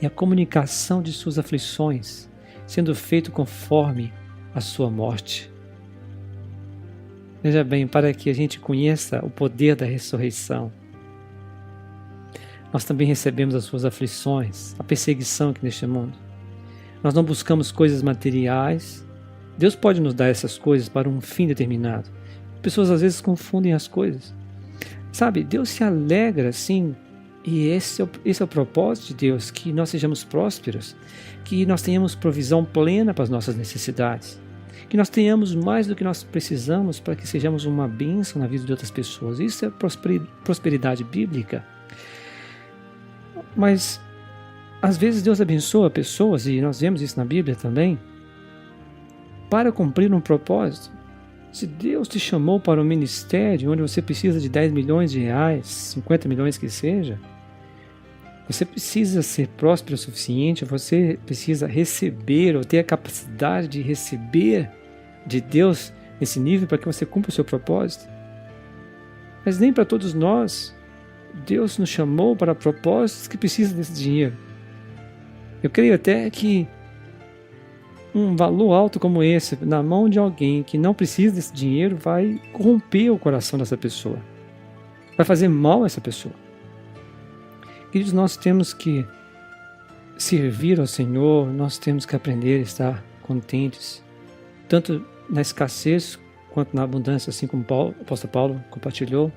e a comunicação de suas aflições, sendo feito conforme a sua morte. Veja bem, para que a gente conheça o poder da ressurreição, nós também recebemos as suas aflições, a perseguição aqui neste mundo. Nós não buscamos coisas materiais. Deus pode nos dar essas coisas para um fim determinado. Pessoas às vezes confundem as coisas. Sabe, Deus se alegra, sim, e esse é o propósito de Deus, que nós sejamos prósperos, que nós tenhamos provisão plena para as nossas necessidades. que nós tenhamos mais do que nós precisamos para que sejamos uma bênção na vida de outras pessoas. Isso é prosperidade bíblica. Mas, às vezes, Deus abençoa pessoas, e nós vemos isso na Bíblia também, para cumprir um propósito. Se Deus te chamou para um ministério onde você precisa de 10 milhões de reais, 50 milhões que seja, você precisa ser próspero o suficiente, você precisa receber ou ter a capacidade de receber de Deus nesse nível para que você cumpra o seu propósito. Mas nem para todos nós, Deus nos chamou para propósitos que precisam desse dinheiro. Eu creio até que um valor alto como esse, na mão de alguém que não precisa desse dinheiro, vai corromper o coração dessa pessoa. Vai fazer mal a essa pessoa. Queridos, nós temos que servir ao Senhor, nós temos que aprender a estar contentes, tanto na escassez quanto na abundância, assim como o apóstolo Paulo compartilhou.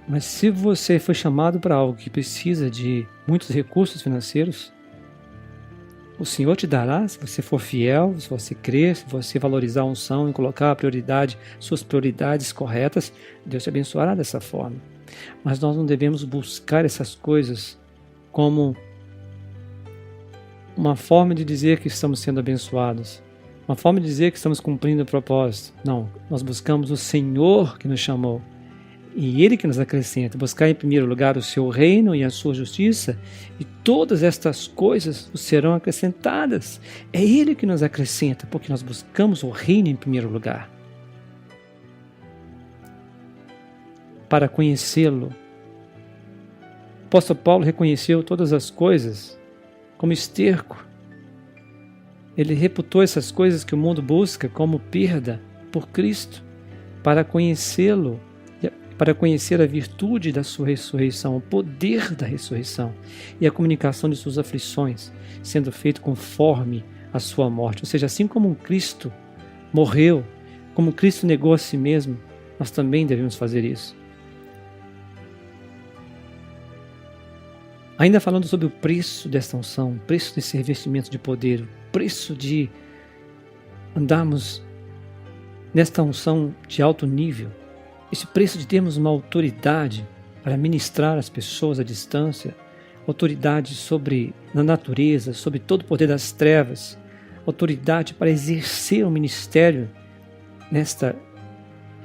Mas se você foi chamado para algo que precisa de muitos recursos financeiros, o Senhor te dará, se você for fiel, se você crer, se você valorizar a unção e colocar a prioridade, suas prioridades corretas, Deus te abençoará dessa forma. Mas nós não devemos buscar essas coisas como uma forma de dizer que estamos sendo abençoados, uma forma de dizer que estamos cumprindo o propósito. Não, nós buscamos o Senhor que nos chamou. E Ele que nos acrescenta, buscar em primeiro lugar o seu reino e a sua justiça, e todas estas coisas serão acrescentadas. É Ele que nos acrescenta, porque nós buscamos o reino em primeiro lugar. Para conhecê-lo. O apóstolo Paulo reconheceu todas as coisas como esterco. Ele reputou essas coisas que o mundo busca como perda por Cristo, para conhecê-lo, para conhecer a virtude da sua ressurreição, o poder da ressurreição e a comunicação de suas aflições, sendo feito conforme a sua morte. Ou seja, assim como Cristo morreu, como Cristo negou a si mesmo, nós também devemos fazer isso. Ainda falando sobre o preço desta unção, o preço desse revestimento de poder, o preço de andarmos nesta unção de alto nível, esse preço de termos uma autoridade para ministrar as pessoas à distância, autoridade sobre a natureza, sobre todo o poder das trevas, autoridade para exercer o ministério nesta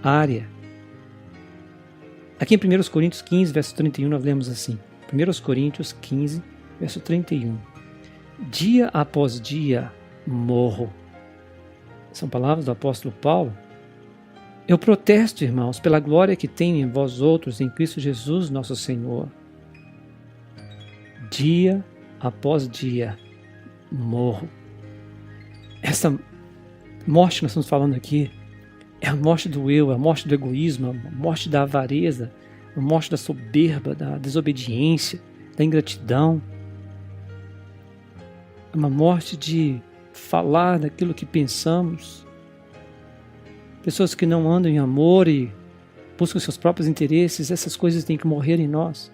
área. Aqui em 1 Coríntios 15, verso 31, nós lemos assim, 1 Coríntios 15, verso 31. Dia após dia morro. São palavras do apóstolo Paulo. Eu protesto, irmãos, pela glória que tenho em vós outros, em Cristo Jesus, nosso Senhor. Dia após dia, morro. Essa morte que nós estamos falando aqui é a morte do eu, a morte do egoísmo, a morte da avareza, a morte da soberba, da desobediência, da ingratidão. É uma morte de falar daquilo que pensamos. Pessoas que não andam em amor e buscam seus próprios interesses, essas coisas têm que morrer em nós.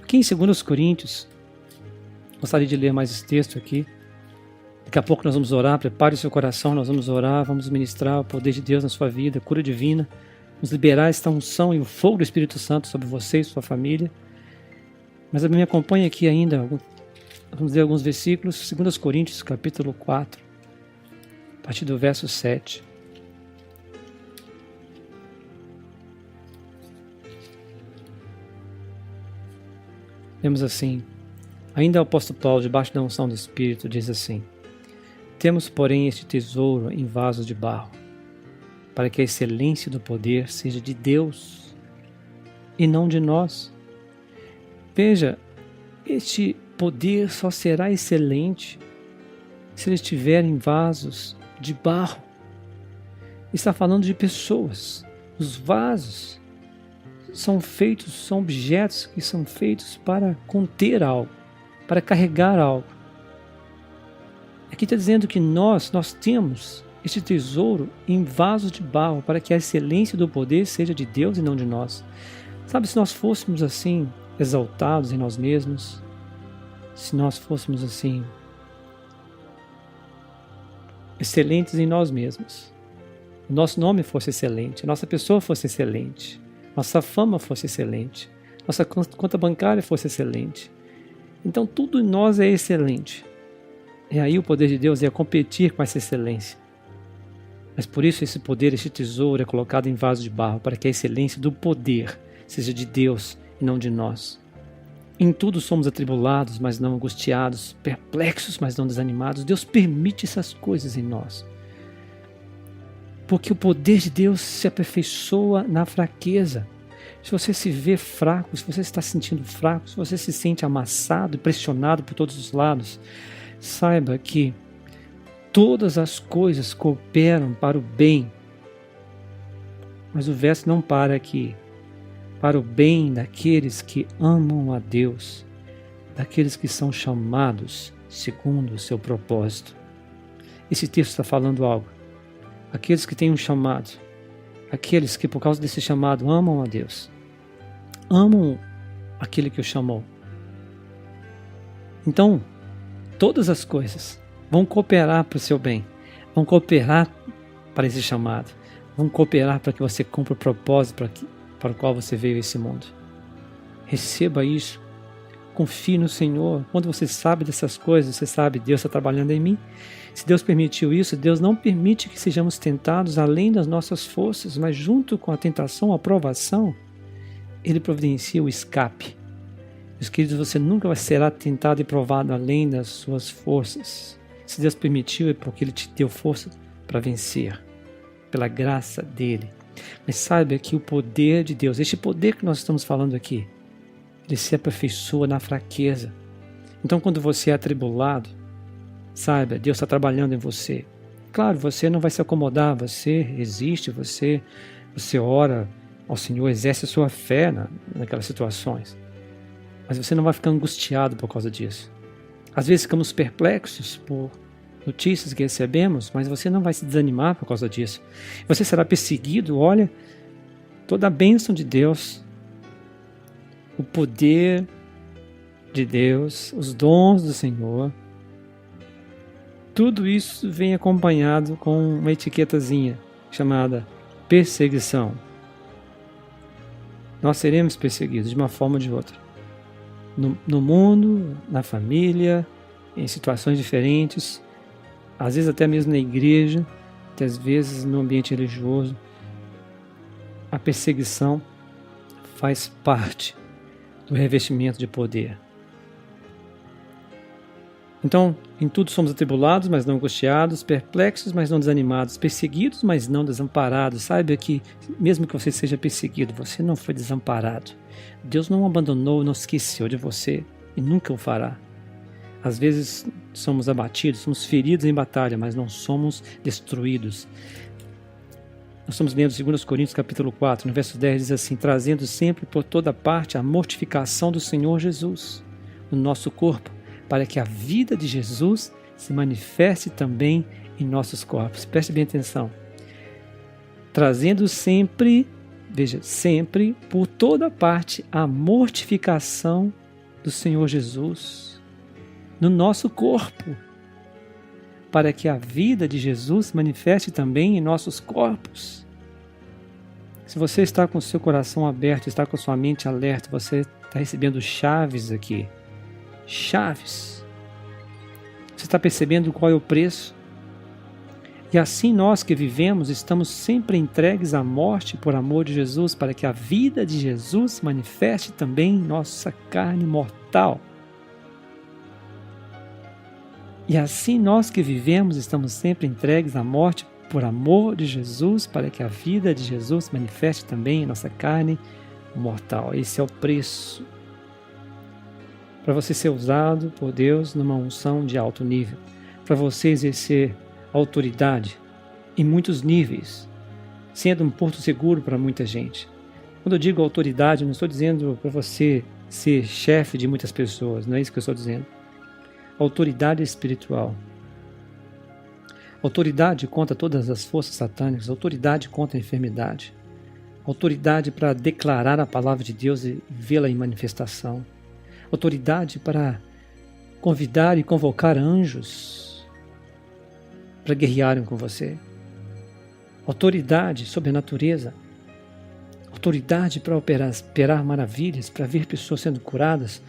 Aqui em 2 Coríntios, gostaria de ler mais esse texto aqui. Daqui a pouco nós vamos orar, prepare o seu coração, nós vamos orar, vamos ministrar o poder de Deus na sua vida, a cura divina, vamos liberar esta unção e o fogo do Espírito Santo sobre você e sua família. Mas me acompanhe aqui ainda, vamos ler alguns versículos, 2 Coríntios capítulo 4. A partir do verso 7. Lemos assim: ainda o apóstolo Paulo, debaixo da unção do Espírito, diz assim: temos, porém, este tesouro em vasos de barro, para que a excelência do poder seja de Deus e não de nós. Veja, este poder só será excelente se ele estiver em vasos de barro. Está falando de pessoas. Os vasos são objetos que são feitos para conter algo, para carregar algo. Aqui está dizendo que nós temos este tesouro em vasos de barro, para que a excelência do poder seja de Deus e não de nós. Sabe, se nós fôssemos assim, exaltados em nós mesmos, se nós fôssemos assim, excelentes em nós mesmos. O nosso nome fosse excelente, a nossa pessoa fosse excelente, nossa fama fosse excelente, nossa conta bancária fosse excelente. Então tudo em nós é excelente. E aí o poder de Deus ia competir com essa excelência. Mas por isso esse poder, esse tesouro é colocado em vaso de barro, para que a excelência do poder seja de Deus e não de nós. Em tudo somos atribulados, mas não angustiados, perplexos, mas não desanimados. Deus permite essas coisas em nós. Porque o poder de Deus se aperfeiçoa na fraqueza. Se você se vê fraco, se você está se sentindo fraco, se você se sente amassado e pressionado por todos os lados, saiba que todas as coisas cooperam para o bem. Mas o verso não para aqui. Para o bem daqueles que amam a Deus, daqueles que são chamados segundo o seu propósito. Esse texto está falando algo. Aqueles que têm um chamado, aqueles que por causa desse chamado amam a Deus, amam aquele que o chamou. Então, todas as coisas vão cooperar para o seu bem, vão cooperar para esse chamado, vão cooperar para que você cumpra o propósito para o qual você veio a esse mundo. Receba isso, confie no Senhor. Quando você sabe dessas coisas, você sabe, Deus está trabalhando em mim. Se Deus permitiu isso, Deus não permite que sejamos tentados além das nossas forças, mas junto com a tentação, a provação, Ele providencia o escape. Meus queridos, você nunca será tentado e provado além das suas forças. Se Deus permitiu, é porque Ele te deu força para vencer, pela graça dEle. Mas saiba que o poder de Deus, este poder que nós estamos falando aqui, ele se aperfeiçoa na fraqueza. Então quando você é atribulado, saiba, Deus está trabalhando em você. Claro, você não vai se acomodar, você resiste, você ora ao Senhor, exerce a sua fé naquelas situações. Mas você não vai ficar angustiado por causa disso. Às vezes ficamos perplexos por notícias que recebemos, mas você não vai se desanimar por causa disso. Você será perseguido, olha, toda a bênção de Deus, o poder de Deus, os dons do Senhor, tudo isso vem acompanhado com uma etiquetazinha chamada perseguição. Nós seremos perseguidos de uma forma ou de outra. No mundo, na família, em situações diferentes, às vezes até mesmo na igreja, às vezes no ambiente religioso. A perseguição faz parte do revestimento de poder. Então, em tudo somos atribulados, mas não angustiados, perplexos, mas não desanimados, perseguidos, mas não desamparados. Saiba que, mesmo que você seja perseguido, você não foi desamparado. Deus não o abandonou, não esqueceu de você e nunca o fará. Às vezes somos abatidos, somos feridos em batalha, mas não somos destruídos. Nós estamos lendo 2 Coríntios capítulo 4, no verso 10, diz assim: trazendo sempre por toda parte a mortificação do Senhor Jesus no nosso corpo, para que a vida de Jesus se manifeste também em nossos corpos. Preste bem atenção. Trazendo sempre, veja, sempre, por toda parte, a mortificação do Senhor Jesus no nosso corpo, para que a vida de Jesus se manifeste também em nossos corpos. Se você está com o seu coração aberto, está com a sua mente alerta, você está recebendo chaves aqui. Chaves. Você está percebendo qual é o preço? E assim nós que vivemos estamos sempre entregues à morte por amor de Jesus, para que a vida de Jesus se manifeste também em nossa carne mortal. E assim nós que vivemos estamos sempre entregues à morte por amor de Jesus, para que a vida de Jesus se manifeste também em nossa carne mortal. Esse é o preço para você ser usado por Deus numa unção de alto nível, para você exercer autoridade em muitos níveis, sendo um porto seguro para muita gente. Quando eu digo autoridade, eu não estou dizendo para você ser chefe de muitas pessoas, não é isso que eu estou dizendo. Autoridade espiritual. Autoridade contra todas as forças satânicas, autoridade contra a enfermidade, autoridade para declarar a palavra de Deus e vê-la em manifestação, autoridade para convidar e convocar anjos, para guerrearem com você. Autoridade sobre a natureza. Autoridade para operar maravilhas, para ver pessoas sendo curadas.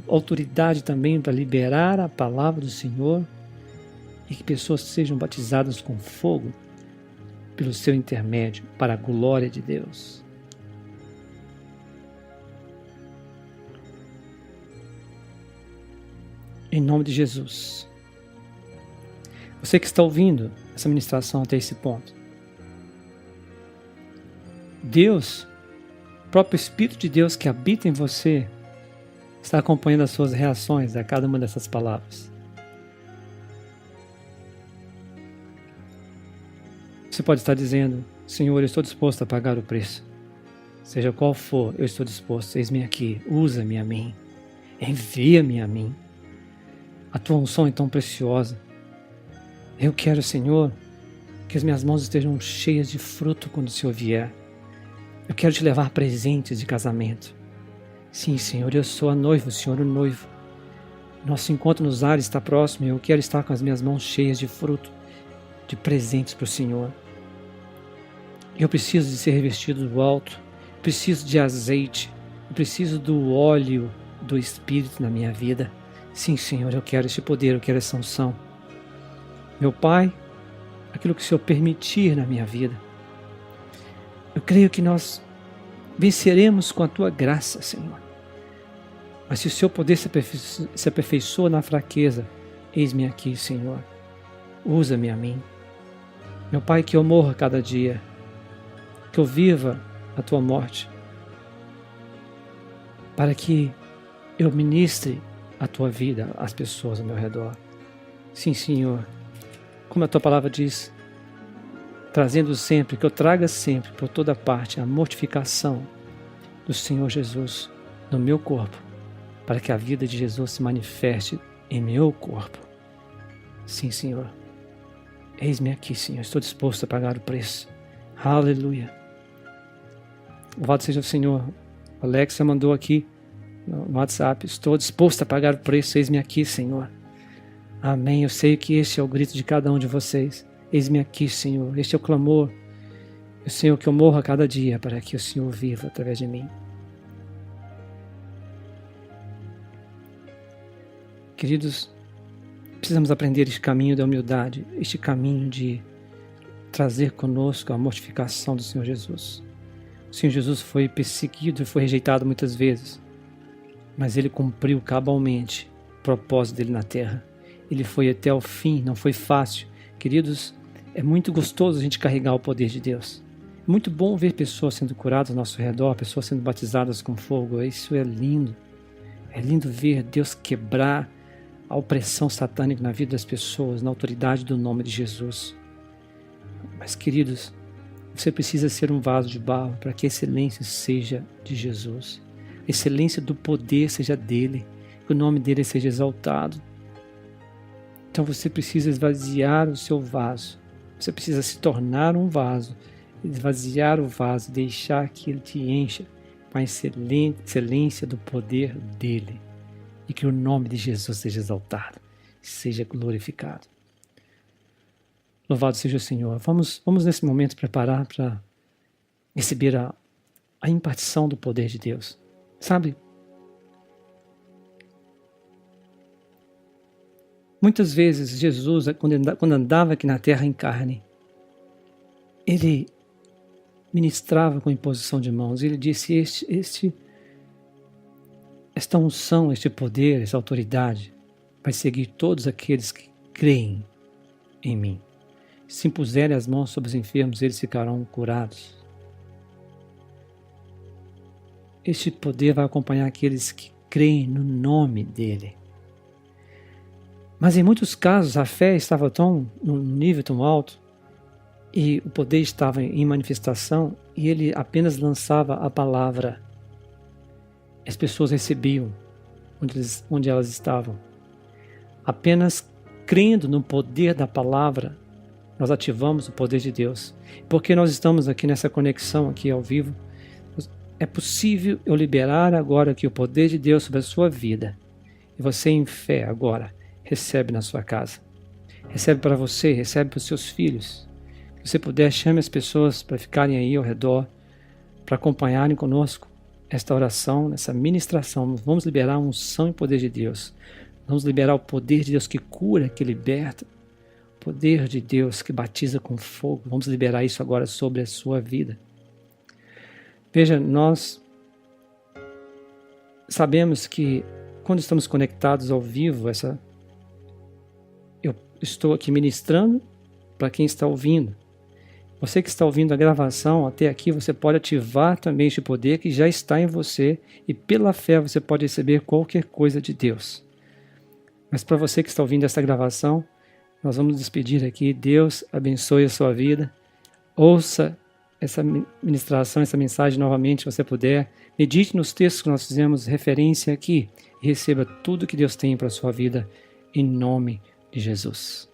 Autoridade também para liberar a palavra do Senhor e que pessoas sejam batizadas com fogo pelo seu intermédio, para a glória de Deus. Em nome de Jesus. Você que está ouvindo essa ministração até esse ponto, Deus, o próprio Espírito de Deus que habita em você, está acompanhando as suas reações a cada uma dessas palavras. Você pode estar dizendo: Senhor, eu estou disposto a pagar o preço. Seja qual for, eu estou disposto. Eis-me aqui, usa-me a mim. Envia-me a mim. A tua unção é tão preciosa. Eu quero, Senhor, que as minhas mãos estejam cheias de fruto quando o Senhor vier. Eu quero te levar presentes de casamento. Sim, Senhor, eu sou a noiva, o Senhor o noivo. Nosso encontro nos ares está próximo e eu quero estar com as minhas mãos cheias de fruto, de presentes para o Senhor. Eu preciso de ser revestido do alto, preciso de azeite, eu preciso do óleo do Espírito na minha vida. Sim, Senhor, eu quero esse poder, eu quero essa unção. Meu Pai, aquilo que o Senhor permitir na minha vida, eu creio que nós venceremos com a Tua graça, Senhor. Mas se o Seu poder se aperfeiçoa na fraqueza, eis-me aqui, Senhor. Usa-me a mim. Meu Pai, que eu morra cada dia, que eu viva a Tua morte, para que eu ministre a Tua vida às pessoas ao meu redor. Sim, Senhor, como a Tua palavra diz, trazendo sempre, que eu traga sempre por toda parte a mortificação do Senhor Jesus no meu corpo, para que a vida de Jesus se manifeste em meu corpo. Sim, Senhor. Eis-me aqui, Senhor. Estou disposto a pagar o preço. Aleluia. Louvado seja o Senhor. A Alexa mandou aqui no WhatsApp: estou disposto a pagar o preço. Eis-me aqui, Senhor. Amém. Eu sei que este é o grito de cada um de vocês. Eis-me aqui, Senhor. Este é o clamor. Senhor, que eu morra a cada dia para que o Senhor viva através de mim. Queridos, precisamos aprender este caminho da humildade, este caminho de trazer conosco a mortificação do Senhor Jesus. O Senhor Jesus foi perseguido e foi rejeitado muitas vezes, mas Ele cumpriu cabalmente o propósito dele na terra. Ele foi até o fim, não foi fácil. Queridos, é muito gostoso a gente carregar o poder de Deus. É muito bom ver pessoas sendo curadas ao nosso redor, pessoas sendo batizadas com fogo. Isso é lindo. É lindo ver Deus quebrar a opressão satânica na vida das pessoas, na autoridade do nome de Jesus. Mas, queridos, você precisa ser um vaso de barro para que a excelência seja de Jesus. A excelência do poder seja dele, que o nome dele seja exaltado. Então você precisa esvaziar o seu vaso. Você precisa se tornar um vaso, esvaziar o vaso, deixar que ele te encha com a excelência do poder dele. E que o nome de Jesus seja exaltado, seja glorificado. Louvado seja o Senhor. Vamos nesse momento preparar para receber a impartição do poder de Deus. Sabe? Muitas vezes Jesus, quando andava aqui na terra em carne, ele ministrava com imposição de mãos. Ele disse: esta unção, este poder, essa autoridade vai seguir todos aqueles que creem em mim. Se impuserem as mãos sobre os enfermos, eles ficarão curados. Este poder vai acompanhar aqueles que creem no nome dele. Mas em muitos casos a fé estava num nível tão alto e o poder estava em manifestação e ele apenas lançava a palavra. As pessoas recebiam onde elas estavam. Apenas crendo no poder da palavra, nós ativamos o poder de Deus. Porque nós estamos aqui nessa conexão aqui ao vivo, é possível eu liberar agora aqui o poder de Deus sobre a sua vida. E você em fé agora recebe na sua casa. Recebe para você, recebe para os seus filhos. Se você puder, chame as pessoas para ficarem aí ao redor, para acompanharem conosco esta oração, essa ministração. Vamos liberar a unção e poder de Deus. Vamos liberar o poder de Deus que cura, que liberta. O poder de Deus que batiza com fogo. Vamos liberar isso agora sobre a sua vida. Veja, nós sabemos que quando estamos conectados ao vivo, eu estou aqui ministrando para quem está ouvindo. Você que está ouvindo a gravação até aqui, você pode ativar também este poder que já está em você e pela fé você pode receber qualquer coisa de Deus. Mas para você que está ouvindo essa gravação, nós vamos despedir aqui. Deus abençoe a sua vida. Ouça essa ministração, essa mensagem novamente, se você puder. Medite nos textos que nós fizemos referência aqui e receba tudo que Deus tem para a sua vida, em nome de Jesus.